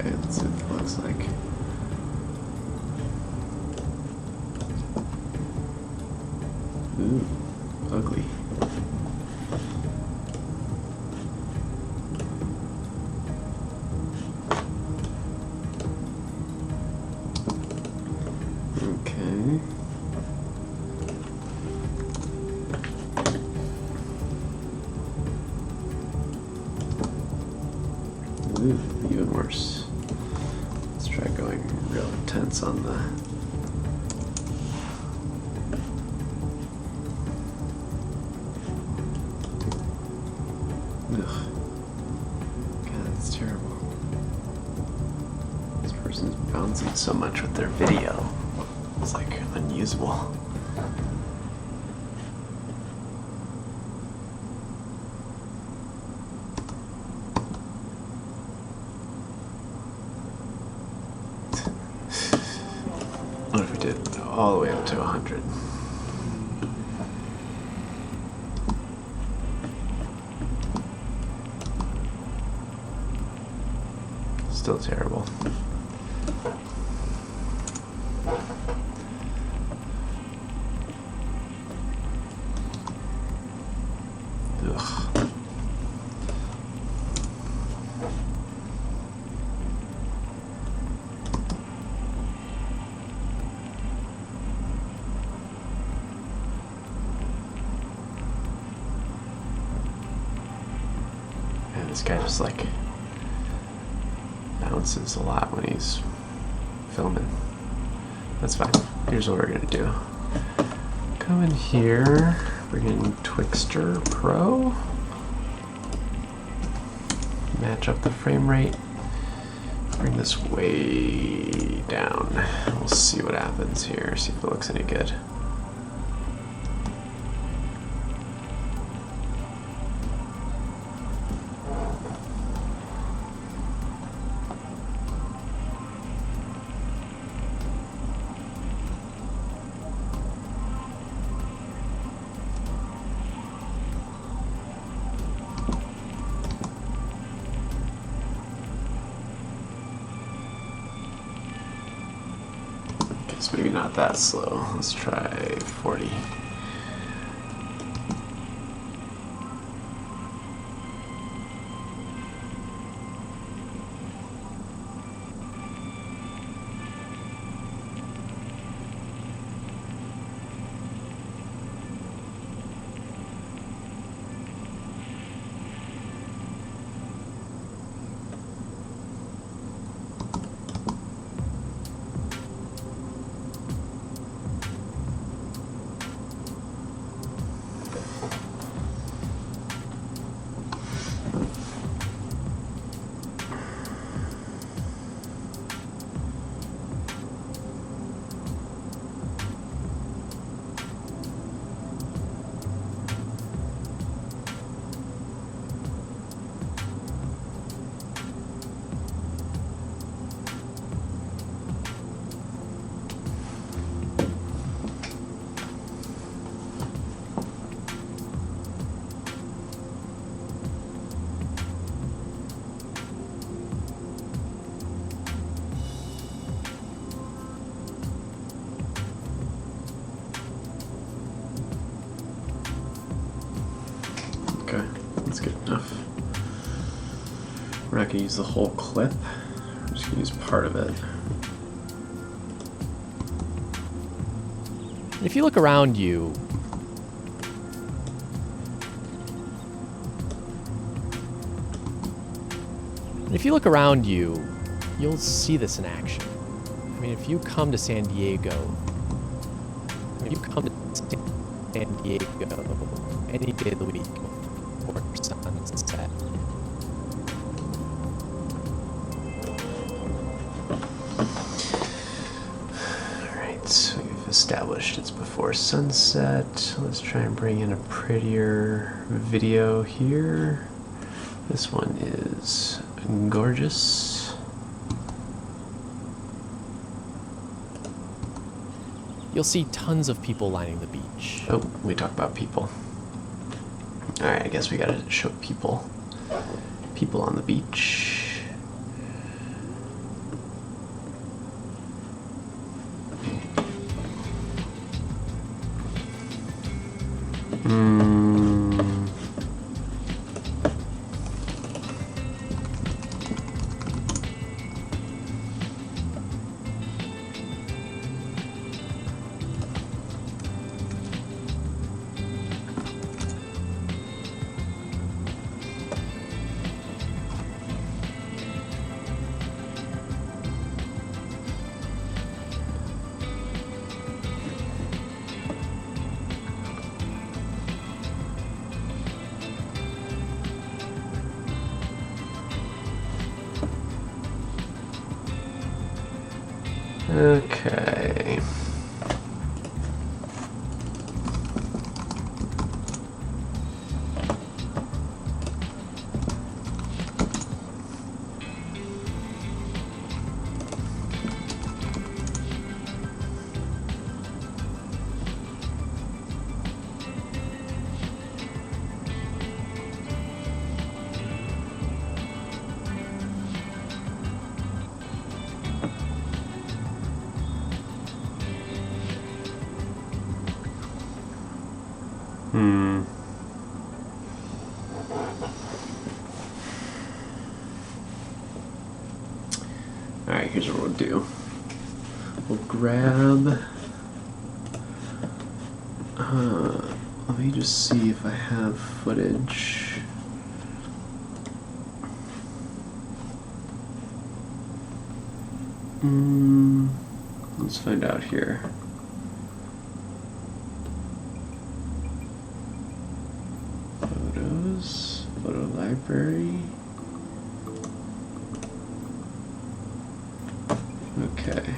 Okay, let's see what it looks like. Ooh, ugly. Okay. Ooh, even worse. Let's try going real intense on the... Ugh. God, that's terrible. This person's bouncing so much with their video. It's like unusable. What if we did all the way up to 100? Still terrible. Ugh. And this guy just like bounces a lot when he's filming. That's fine. Here's what we're gonna do. Come in here, bring in Twixtor Pro. Match up the frame rate. Bring this way down. We'll see what happens here, see if it looks any good. It's maybe not that slow. Let's try 40. We're not going to use the whole clip. We're just going to use part of it. If you look around you, you'll see this in action. I mean, if you come to San Diego, any day of the week before sunset, Alright, so we've established it's before sunset. Let's try and bring in a prettier video here. This one is gorgeous. you'll see tons of people lining the beach. Oh, we talk about people. Alright, I guess we gotta show people. People on the beach. Okay. Alright, here's what we'll do. We'll grab... let me just see if I have footage. Let's find out here. Photos, photo library. Okay.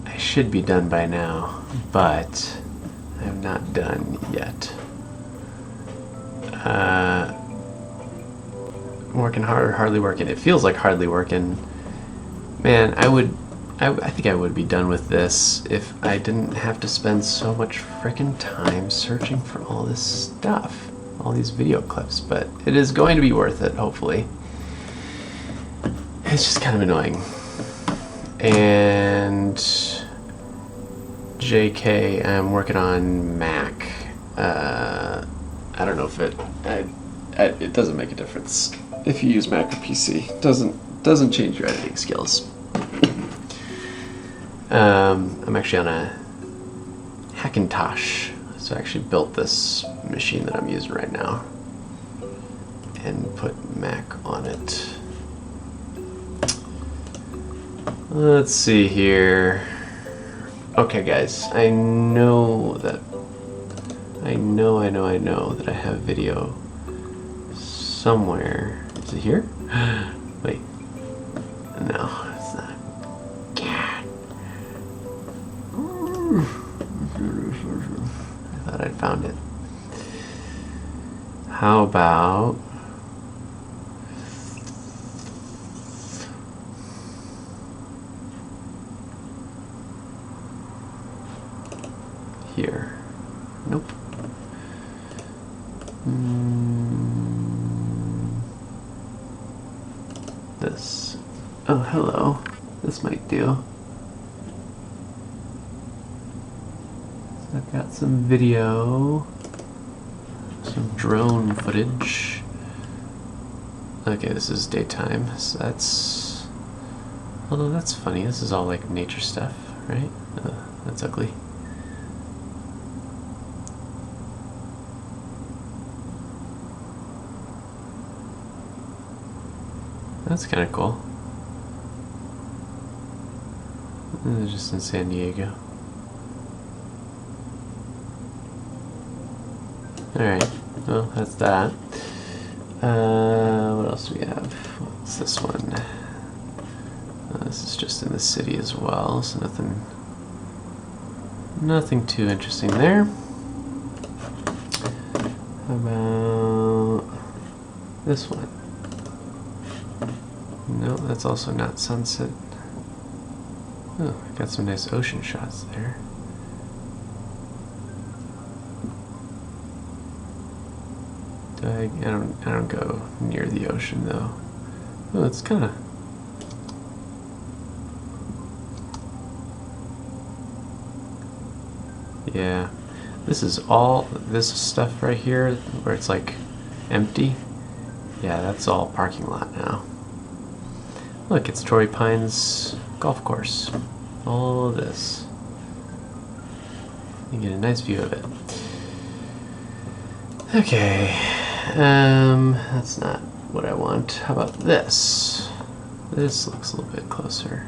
I should be done by now, but I'm not done yet. Working hard or hardly working? It feels like hardly working. Man, I think I would be done with this if I didn't have to spend so much frickin' time searching for all this stuff, all these video clips, but it is going to be worth it, hopefully. It's just kind of annoying. And JK, I'm working on Mac. I don't know if it doesn't make a difference if you use Mac or PC. It doesn't change your editing skills. I'm actually on a Hackintosh, so I actually built this machine that I'm using right now and put Mac on it. Let's see here. Okay, guys, I know that I have video somewhere. Is it here? Wait. No, it's not. God. I thought I'd found it. How about here? Nope. This. Oh, hello. This might do. I've got some video, some drone footage. Okay, this is daytime, so that's... Although that's funny, this is all like nature stuff, right? That's ugly. That's kind of cool. This is just in San Diego. Alright, well, that's that. What else do we have? What's this one? This is just in the city as well, so nothing too interesting there. How about this one? No, that's also not sunset. Oh, I got some nice ocean shots there. I don't go near the ocean though. Oh, it's kind of... Yeah, this is all this stuff right here where it's like empty. Yeah, that's all parking lot now. Look, it's Torrey Pines golf course. All of this. You get a nice view of it. Okay, that's not what I want. How about this? This looks a little bit closer.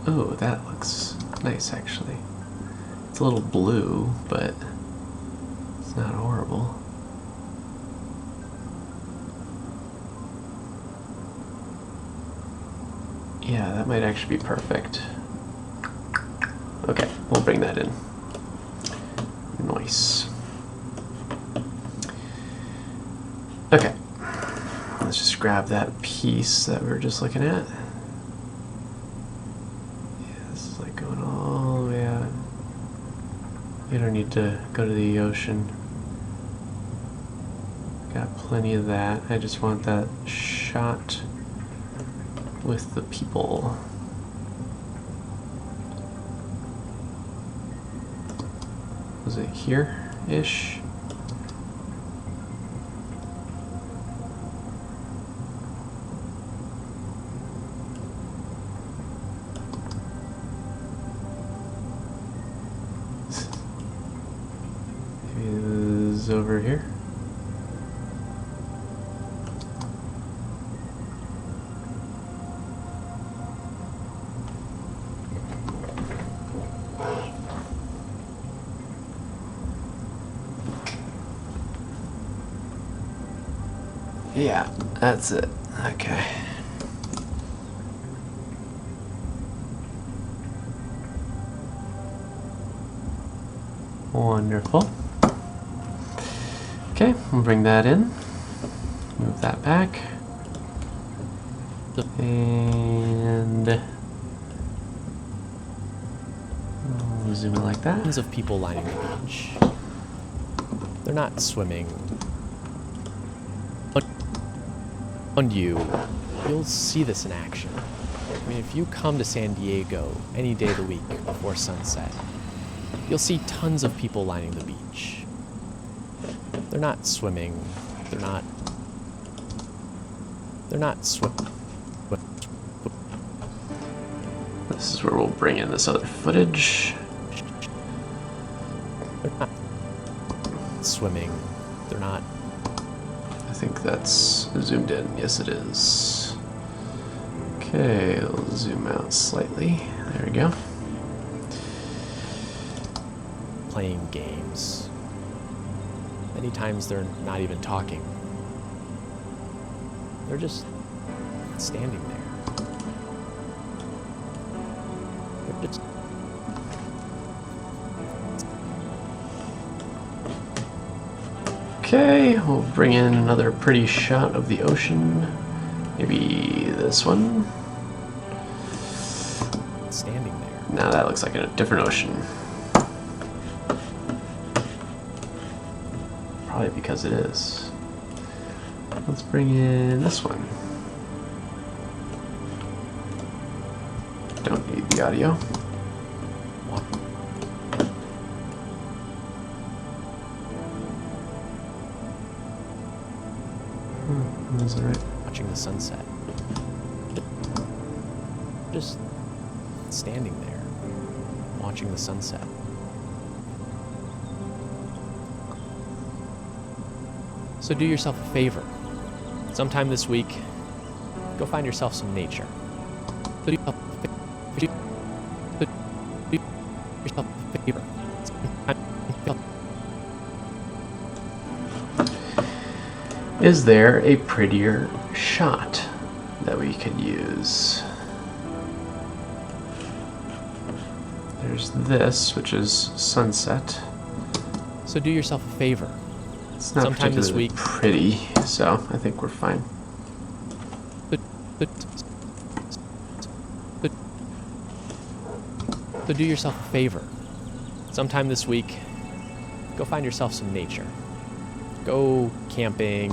Oh, that looks nice actually. It's a little blue, but it's not horrible. Yeah, that might actually be perfect. Okay, we'll bring that in. Nice. Okay, let's just grab that piece that we were just looking at. Yeah, this is like going all the way out. You don't need to go to the ocean. Got plenty of that. I just want that shot with the people. Was it here-ish? Maybe it was over here. Yeah, that's it. Okay. Wonderful. Okay, we'll bring that in. Move that back. And we'll zoom in like that. Tons of people lining the beach. They're not swimming. And you'll see this in action. I mean, if you come to San Diego any day of the week before sunset, you'll see tons of people lining the beach. They're not swimming. They're not swimming. This is where we'll bring in this other footage. They're not swimming. They're not. I think that's zoomed in. Yes, it is. Okay, we'll zoom out slightly. There we go. Playing games. Many times they're not even talking. They're just standing there. They're just... Okay, we'll bring in another pretty shot of the ocean. Maybe this one. standing there. Now that looks like a different ocean. Probably because it is. Let's bring in this one. don't need the audio. Is that right? Watching the sunset. Just standing there, watching the sunset. So do yourself a favor. Sometime this week, go find yourself some nature. Do yourself a favor. Is there a prettier shot that we could use? There's this, which is sunset. So do yourself a favor. It's not Sometime this particularly week. pretty, so I think we're fine. So do yourself a favor. Sometime this week, go find yourself some nature. Go camping.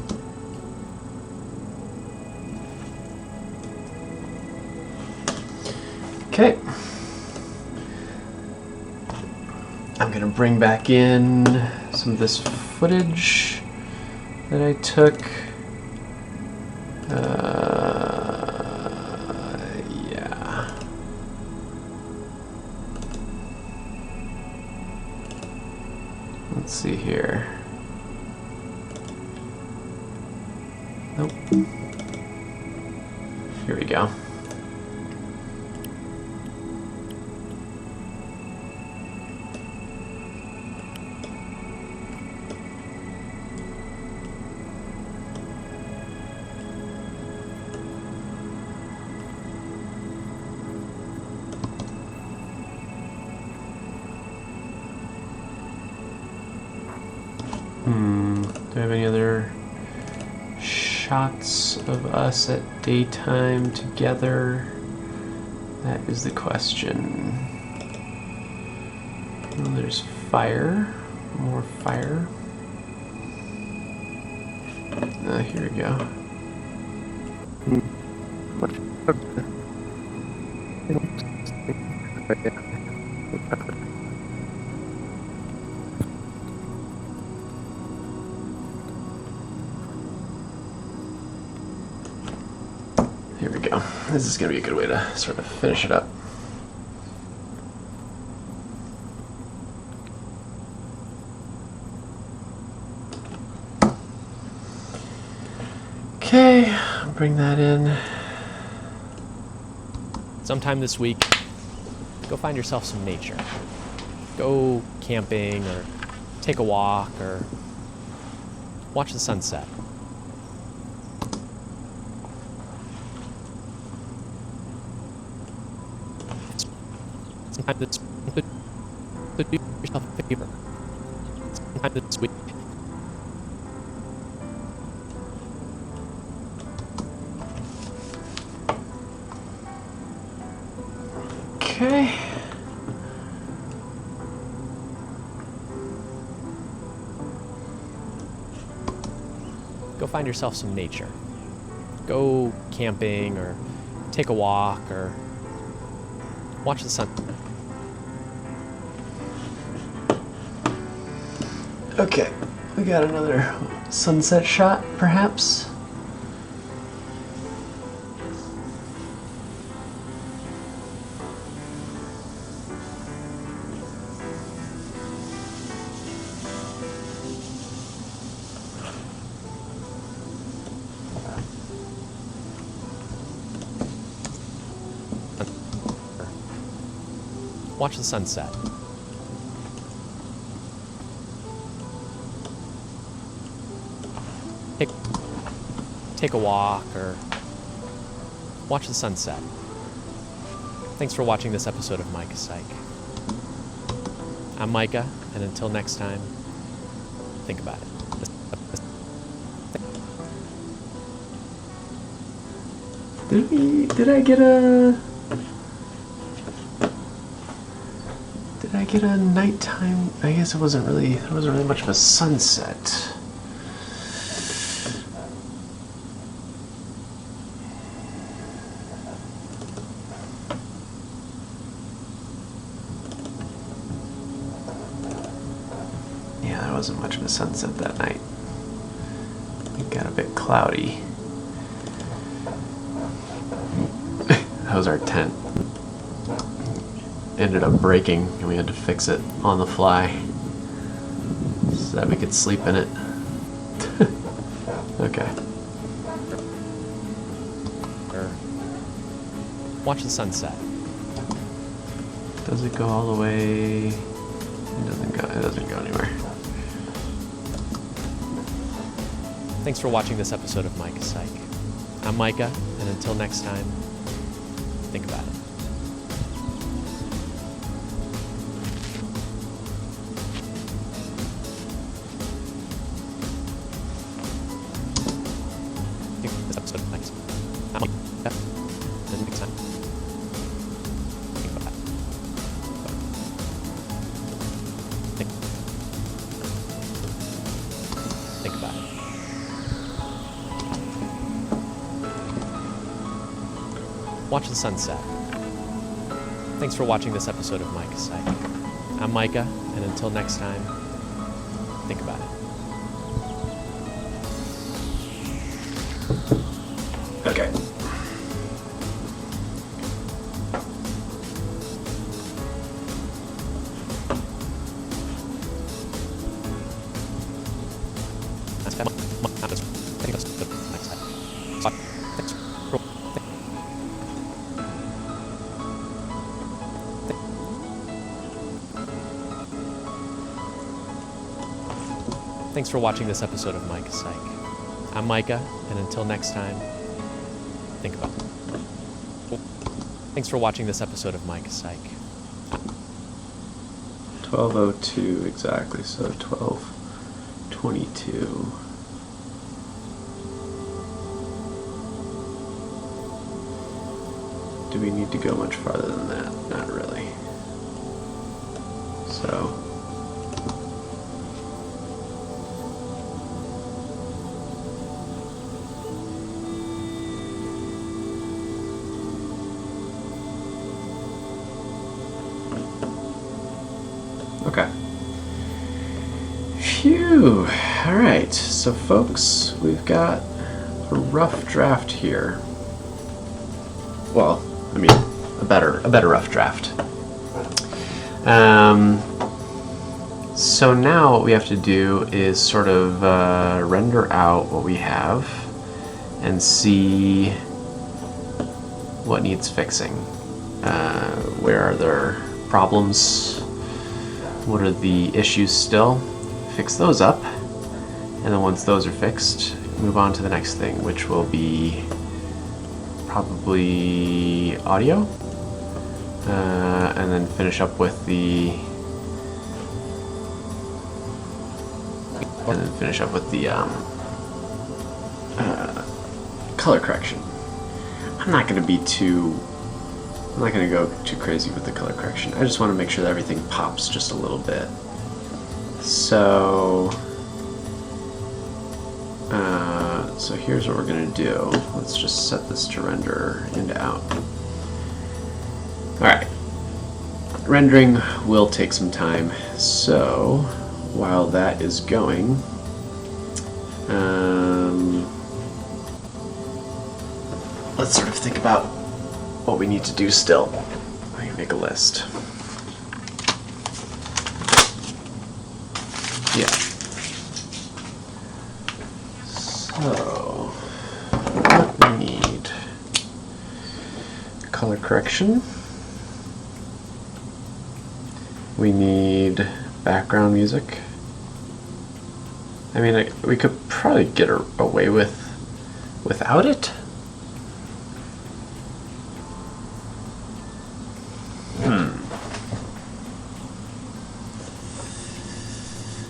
Okay. I'm gonna bring back in some of this footage that I took. Yeah. Let's see here. Nope. Here we go. Do I have any other shots of us at daytime together? That is the question. Well, there's fire. More fire. Here we go. Here we go. This is going to be a good way to sort of finish it up. Okay, bring that in. Sometime this week, go find yourself some nature. Go camping or take a walk or watch the sunset. Sometime this do yourself a favor. Sometime this week. Okay. Go find yourself some nature. Go camping or take a walk or watch the sun. Okay, we got another sunset shot, perhaps. Watch the sunset. Take a walk or watch the sunset. Thanks for watching this episode of Micah Psych. I'm Micah, and until next time, think about it. Did I get a nighttime? I guess there wasn't really much of a sunset. wasn't much of a sunset that night. It got a bit cloudy. That was our tent. Ended up breaking and we had to fix it on the fly so that we could sleep in it. Okay. Or watch the sunset. Does it go all the way? It doesn't go anywhere. Thanks for watching this episode of Micah Psych. I'm Micah, and until next time, think about it. This episode of Micah Psych. I'm Micah, and next time, think about it. Think about it. Watch the sunset. Thanks for watching this episode of Micah Psych. I'm Micah, and until next time, think about it. Okay. Thanks for watching this episode of Micah Psych. I'm Micah, and until next time, think about it. Thanks for watching this episode of Micah Psych. 12:02 exactly, so 12:22. Do we need to go much farther than that? Not really. So okay. Phew. All right. So, folks, we've got a rough draft here. Well, I mean, a better rough draft. So now what we have to do is sort of render out what we have and see what needs fixing. Where are there problems? What are the issues still? Fix those up, and then once those are fixed, move on to the next thing, which will be probably audio, and then finish up with the color correction. I'm not going to go too crazy with the color correction. I just want to make sure that everything pops just a little bit. So here's what we're going to do. Let's just set this to render into out. Alright. Rendering will take some time, so while that is going, let's sort of think about what we need to do still. I can make a list. Yeah. So, what we need? Color correction. We need background music. I mean, we could probably get away without it.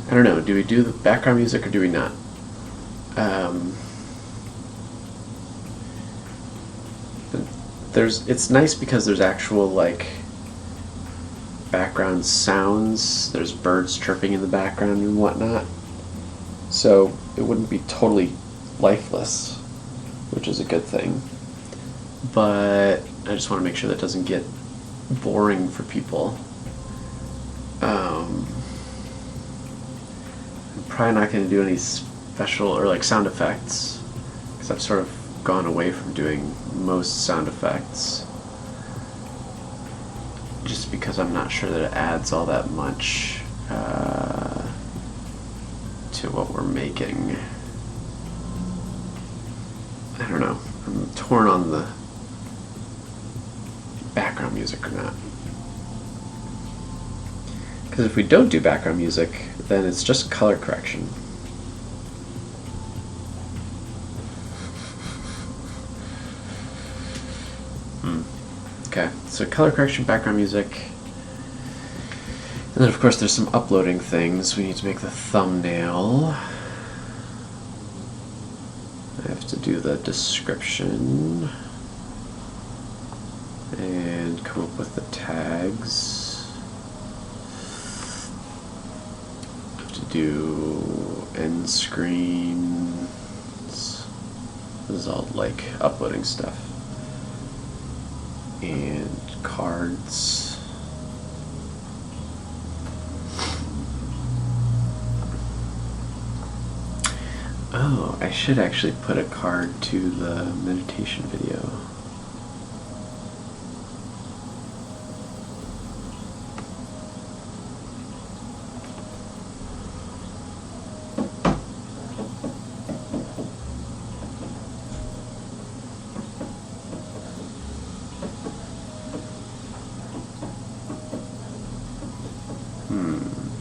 I don't know. Do we do the background music or do we not? It's nice because there's actual like background sounds. There's birds chirping in the background and whatnot. So it wouldn't be totally lifeless, which is a good thing. But I just want to make sure that doesn't get boring for people. probably not going to do any special or like sound effects, because I've sort of gone away from doing most sound effects, just because I'm not sure that it adds all that much to what we're making. I don't know. I'm torn on the background music or not. Because if we don't do background music, then it's just color correction. Okay, so color correction, background music. And then of course there's some uploading things. We need to make the thumbnail. I have to do the description. And come up with the tags. I have to do end screens. This is all like uploading stuff. And cards. Oh, I should actually put a card to the meditation video.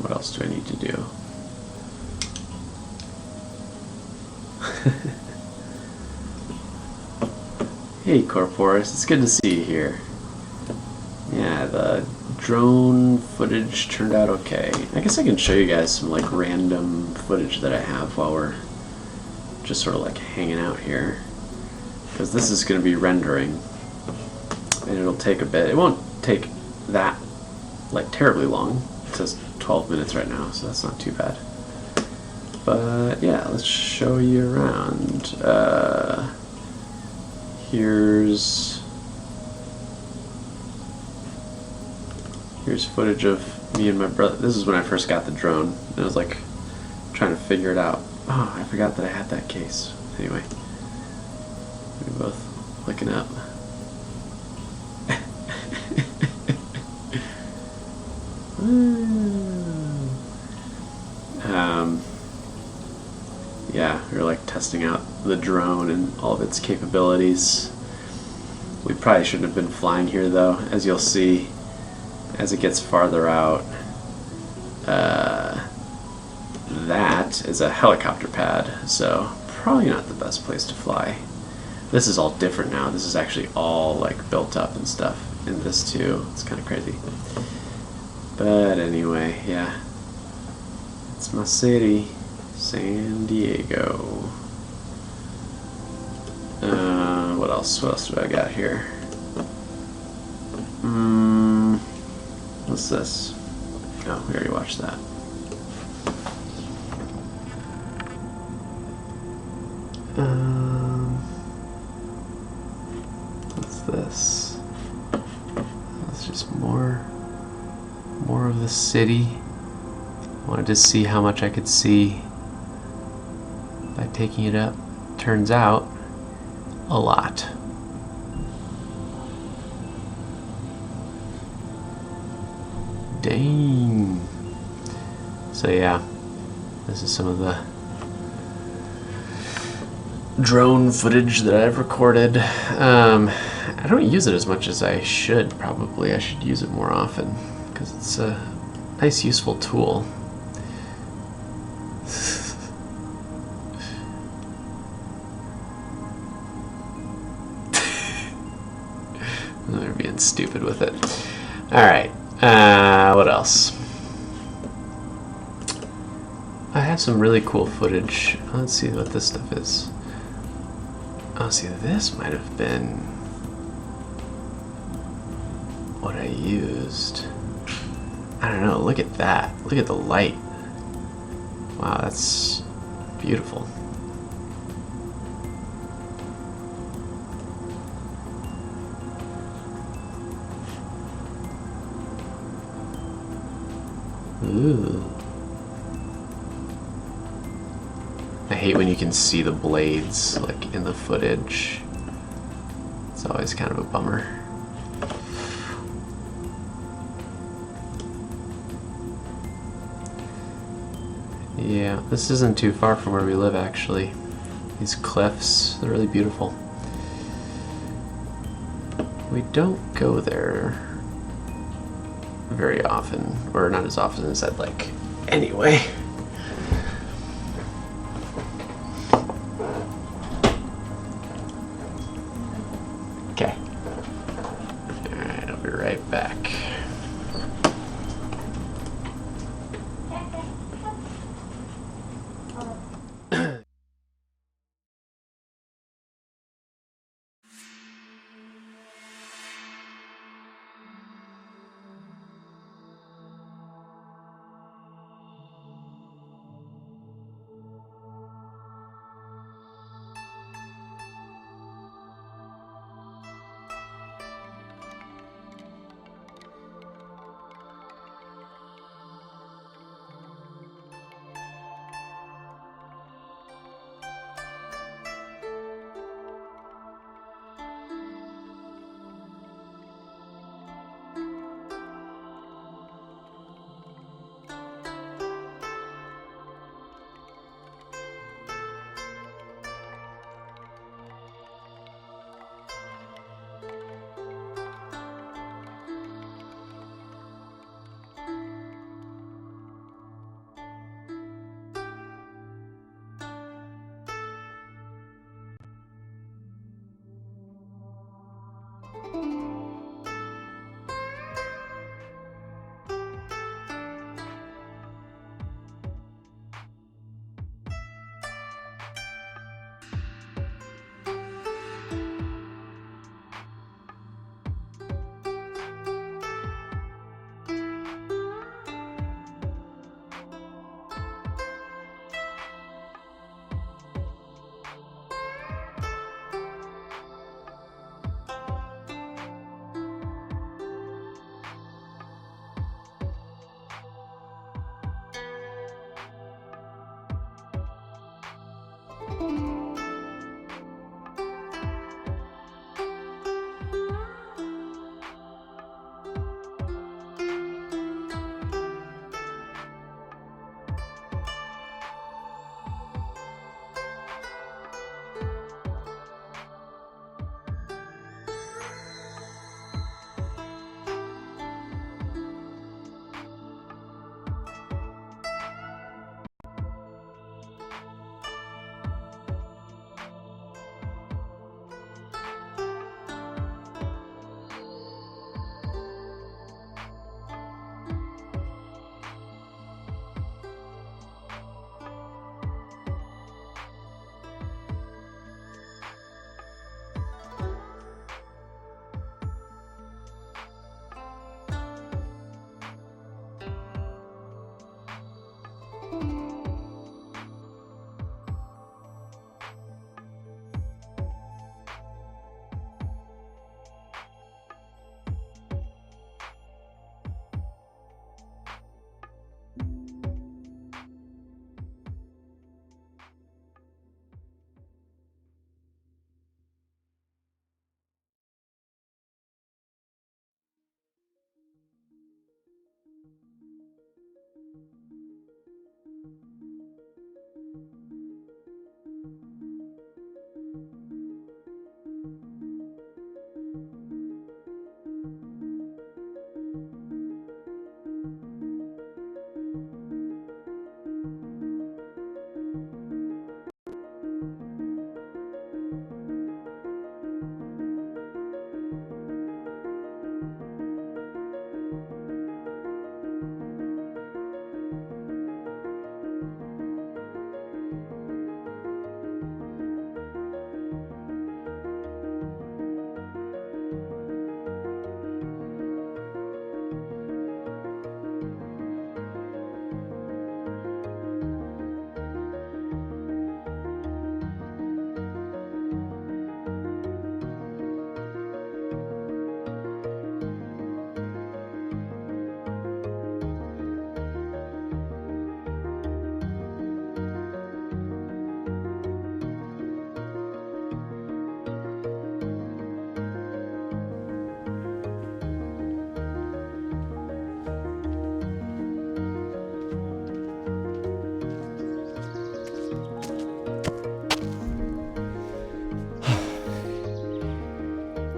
What else do I need to do? Hey Corporus, it's good to see you here. Yeah, the drone footage turned out okay. I guess I can show you guys some like random footage that I have while we're just sort of like hanging out here. Because this is going to be rendering. And it'll take a bit. It won't take that like terribly long. It says 12 minutes right now, so that's not too bad. But yeah, let's show you around. Here's footage of me and my brother. This is when I first got the drone. And I was like trying to figure it out. Oh, I forgot that I had that case. Anyway, we both looking up. Yeah, we were like testing out the drone and all of its capabilities. We probably shouldn't have been flying here though, as you'll see as it gets farther out. That is a helicopter pad, so probably not the best place to fly. This is all different now. This is actually all like built up and stuff in this too. It's kind of crazy. But anyway, yeah. It's my city, San Diego. What else? What else do I got here? What's this? Oh, we already watched that. What's this? That's just more of the city. I wanted to see how much I could see by taking it up. Turns out, a lot. Dang. So yeah, this is some of the drone footage that I've recorded. I don't use it as much as I should, probably. I should use it more often, because it's a nice, useful tool. They're being stupid with it. Alright, what else? I have some really cool footage. Let's see what this stuff is. Oh, see, this might have been what I used. I don't know, look at that. Look at the light. Wow, that's beautiful. Ooh. hate when you can see the blades like in the footage. It's always kind of a bummer. Yeah, this isn't too far from where we live actually. These cliffs, they're really beautiful. We don't go there very often, or not as often as I'd like anyway. Okay. Alright, I'll be right back.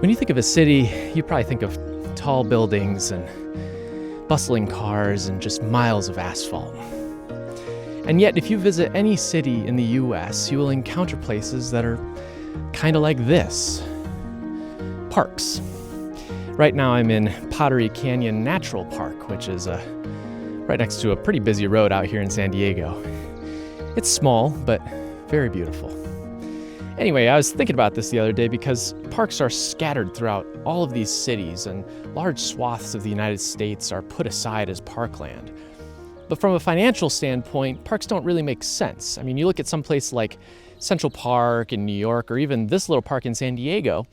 When you think of a city, you probably think of tall buildings and bustling cars and just miles of asphalt. And yet, if you visit any city in the US, you will encounter places that are kind of like this. Parks. Right now I'm in Pottery Canyon Natural Park, which is right next to a pretty busy road out here in San Diego. It's small, but very beautiful. Anyway, I was thinking about this the other day because parks are scattered throughout all of these cities, and large swaths of the United States are put aside as parkland. But from a financial standpoint, parks don't really make sense. I mean, you look at some place like Central Park in New York, or even this little park in San Diego,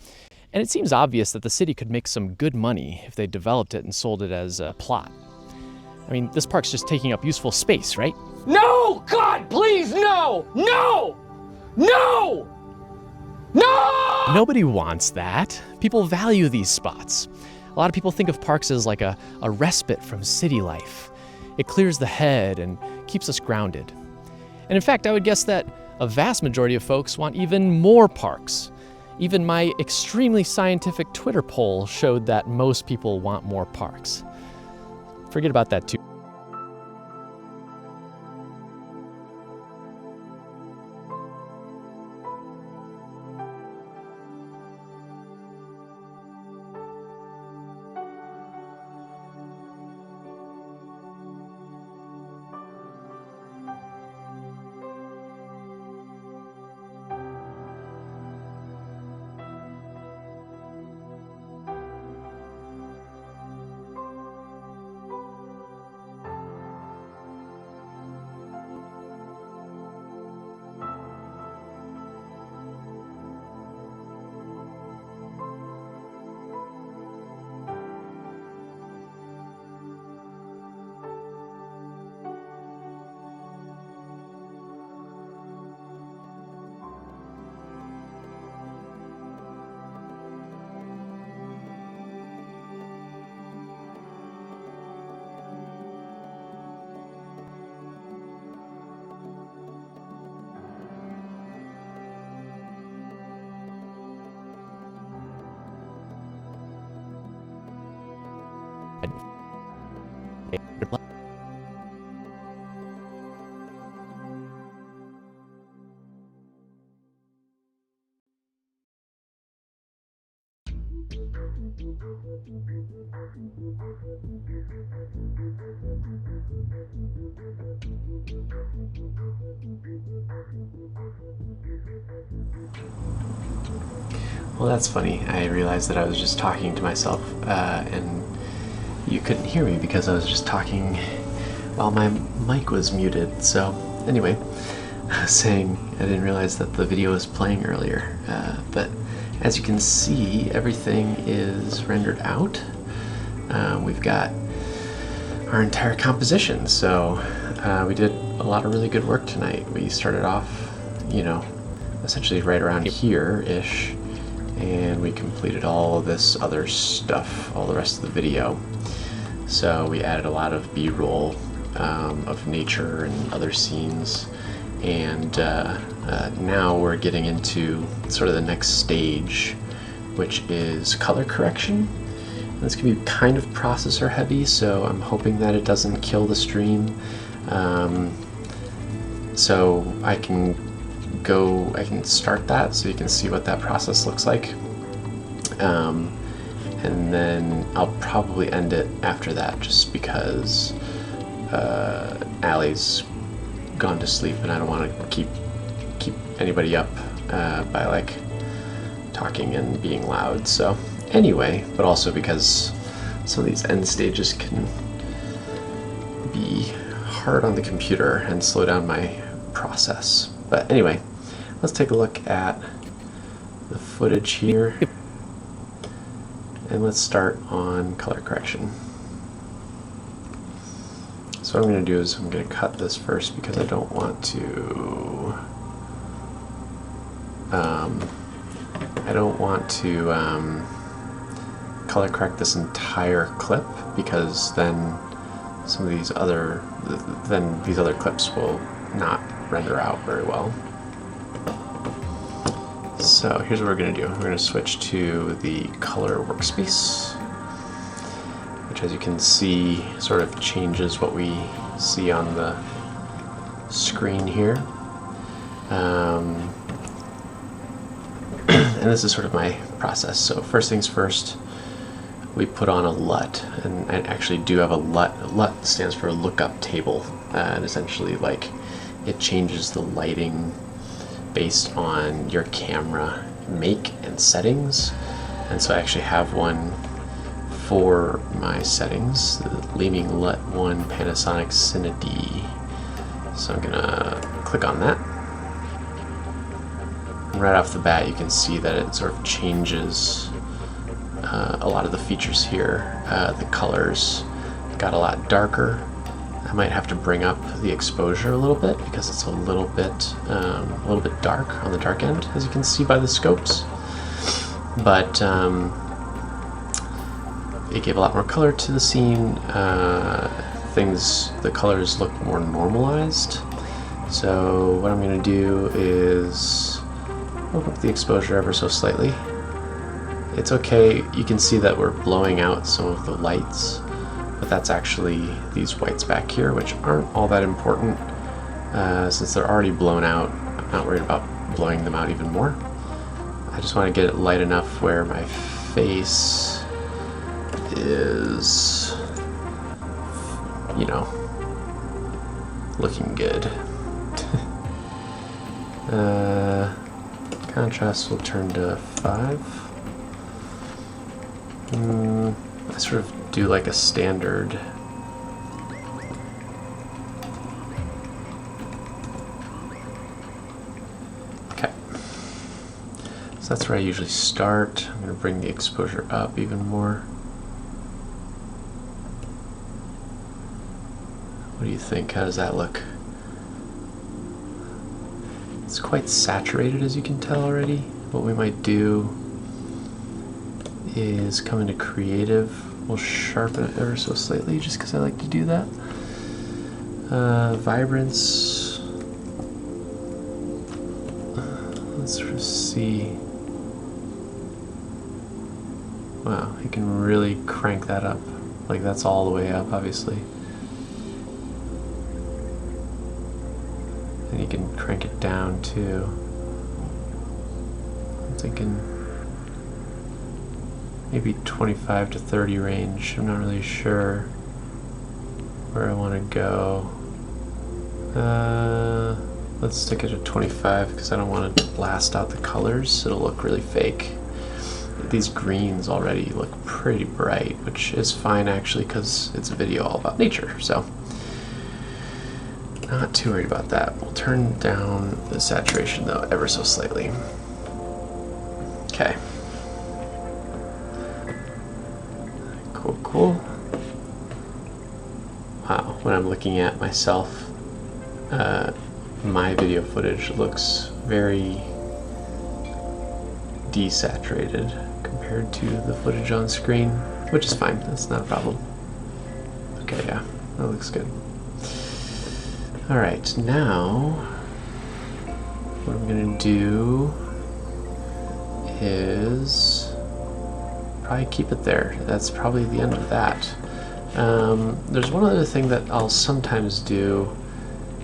and it seems obvious that the city could make some good money if they developed it and sold it as a plot. I mean, this park's just taking up useful space, right? No! God, please, no! No! No! No! Nobody wants that. People value these spots. A lot of people think of parks as like a respite from city life. It clears the head and keeps us grounded. And in fact, I would guess that a vast majority of folks want even more parks. Even my extremely scientific Twitter poll showed that most people want more parks. Forget about that too. Well, that's funny. I realized that I was just talking to myself, and you couldn't hear me because I was just talking while my mic was muted. So, anyway, I was saying I didn't realize that the video was playing earlier, but as you can see, everything is rendered out. We've got our entire composition, so we did a lot of really good work tonight. We started off, essentially right around here-ish, and we completed all of this other stuff, all the rest of the video. So we added a lot of B-roll of nature and other scenes, and now we're getting into sort of the next stage, which is color correction. And it's going to be kind of processor heavy, so I'm hoping that it doesn't kill the stream. So I can start that so you can see what that process looks like. And then I'll probably end it after that, just because Allie's gone to sleep and I don't want to keep anybody up by like talking and being loud. So anyway, but also because some of these end stages can be hard on the computer and slow down my process. But anyway, let's take a look at the footage here, and let's start on color correction. So what I'm going to do is I'm going to cut this first because I don't want to color correct this entire clip, because then these other clips will not render out very well. So So here's what we're going to do. We're going to switch to the color workspace, which, as you can see, sort of changes what we see on the screen here. And this is sort of my process. So first things first, we put on a LUT, and I actually do have a LUT. LUT stands for lookup table, and essentially, like, it changes the lighting based on your camera make and settings. And so I actually have one for my settings, the Leeming LUT 1 Panasonic Cine D. So I'm gonna click on that. And right off the bat, you can see that it sort of changes a lot of the features here. The colors got a lot darker. I might have to bring up the exposure a little bit because it's a little bit dark on the dark end, as you can see by the scopes. But it gave a lot more color to the scene. The colors look more normalized. So what I'm going to do is open up the exposure ever so slightly. It's okay, you can see that we're blowing out some of the lights, but that's actually these whites back here, which aren't all that important. Since they're already blown out, I'm not worried about blowing them out even more. I just want to get it light enough where my face is, you know, looking good. Contrast will turn to 5. I sort of do like a standard. Okay. So that's where I usually start. I'm going to bring the exposure up even more. What do you think? How does that look? It's quite saturated, as you can tell already. What we might do is come into creative. We'll sharpen it ever so slightly just because I like to do that. Vibrance. Let's sort of see. Wow, you can really crank that up. Like, that's all the way up, obviously. And you can crank it down too. I'm thinking maybe 25 to 30 range. I'm not really sure where I want to go. Let's stick it at 25 because I don't want to blast out the colors. It'll look really fake. These greens already look pretty bright, which is fine actually because it's a video all about nature. So not too worried about that. We'll turn down the saturation though ever so slightly. Okay. Cool. Wow, when I'm looking at myself, my video footage looks very desaturated compared to the footage on screen, which is fine, that's not a problem. Okay, yeah, that looks good. Alright, now what I'm gonna do is probably keep it there. That's probably the end of that. There's one other thing that I'll sometimes do.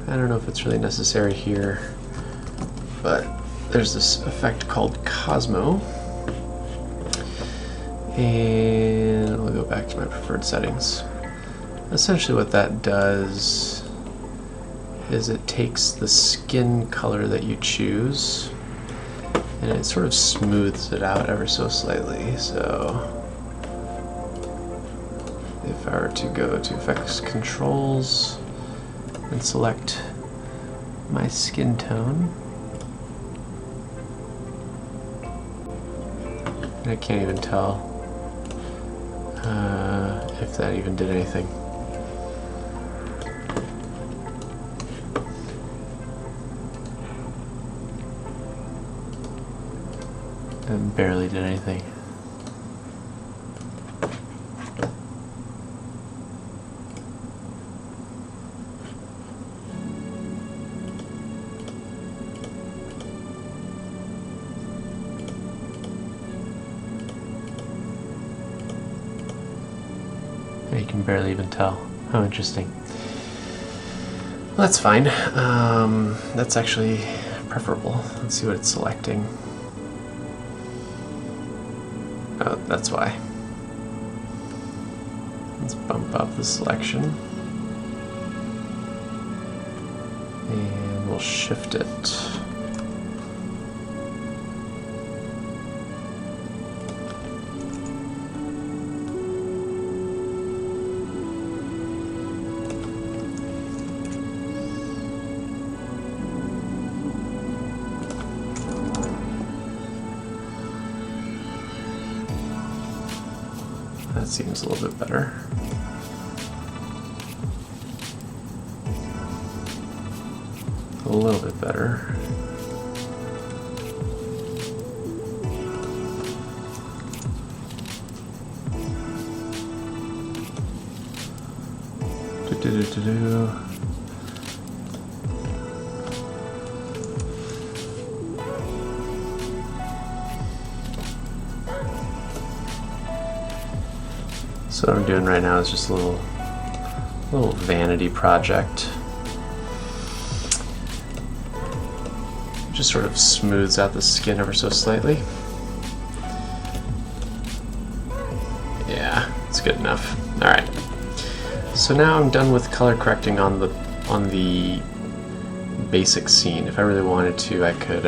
I don't know if it's really necessary here, but there's this effect called Cosmo. And I'll go back to my preferred settings. Essentially what that does is it takes the skin color that you choose and it sort of smooths it out ever so slightly. So if I were to go to Effects Controls and select my skin tone, I can't even tell if that even did anything. It barely did anything. You can barely even tell. How interesting. Well, that's fine. That's actually preferable. Let's see what it's selecting. Oh, that's why. Let's bump up the selection. And we'll shift it. That seems a little bit better. A little bit better. Do-do-do-do-do. So what I'm doing right now is just a little vanity project. Just sort of smooths out the skin ever so slightly. Yeah, it's good enough. All right. So now I'm done with color correcting on the basic scene. If I really wanted to, I could,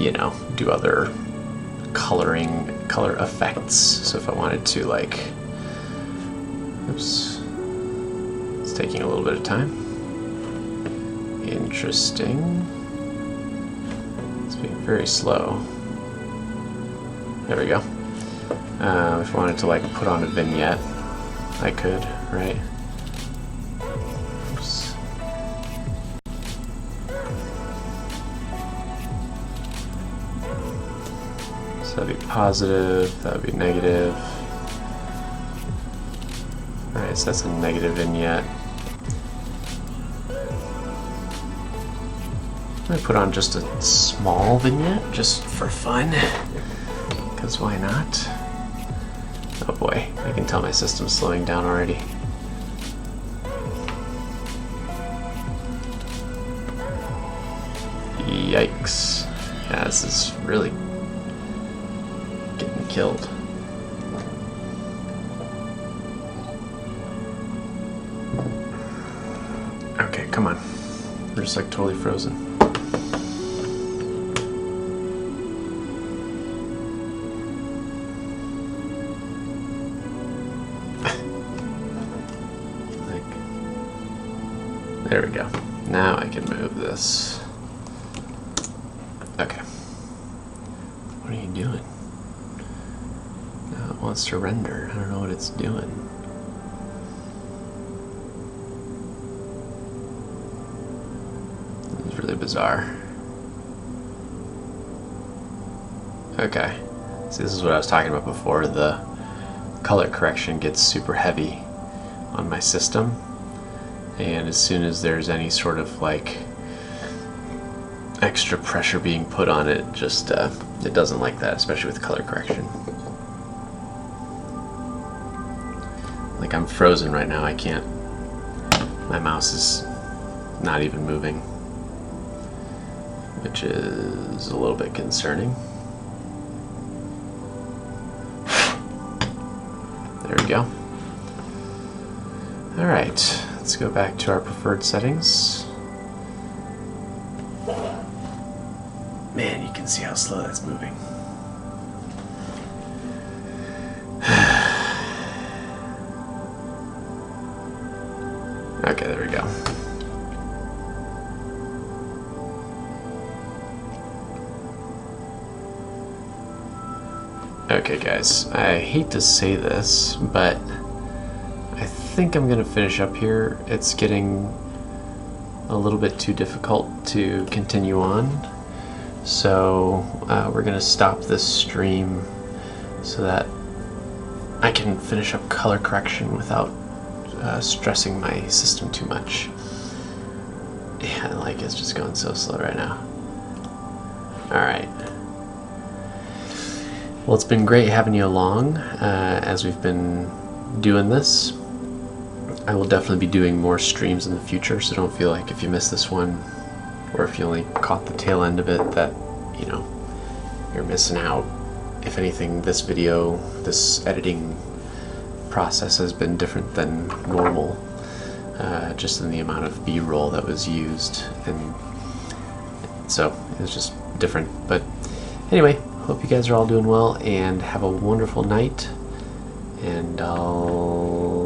you know, do other color effects. So if I wanted to, like, oops, it's taking a little bit of time. Interesting. It's being very slow. There we go. If I wanted to, like, put on a vignette, I could, right? Oops. So that'd be positive, that would be negative. Alright, so that's a negative vignette. I'm gonna put on just a small vignette, just for fun, because why not? Oh boy, I can tell my system's slowing down already. Yikes. Yeah, this is really getting killed. Okay, come on. We're just like totally frozen. There we go. Now I can move this. Okay. What are you doing? Now it wants to render. I don't know what it's doing. It's really bizarre. Okay. See, this is what I was talking about before. The color correction gets super heavy on my system. And as soon as there's any sort of like extra pressure being put on it, just it doesn't like that, especially with color correction. Like I'm frozen right now. I can't. My mouse is not even moving, which is a little bit concerning. There we go. All right. Let's go back to our preferred settings. Man, you can see how slow that's moving. Okay, there we go. Okay, guys, I hate to say this, but I think I'm gonna finish up here. It's getting a little bit too difficult to continue on, so we're gonna stop this stream so that I can finish up color correction without stressing my system too much. Yeah, like it's just going so slow right now. Alright. Well, it's been great having you along as we've been doing this. I will definitely be doing more streams in the future, so don't feel like if you missed this one, or if you only caught the tail end of it, that, you know, you're missing out. If anything, this video, this editing process has been different than normal, just in the amount of B-roll that was used, and so it was just different. But anyway, hope you guys are all doing well and have a wonderful night, and I'll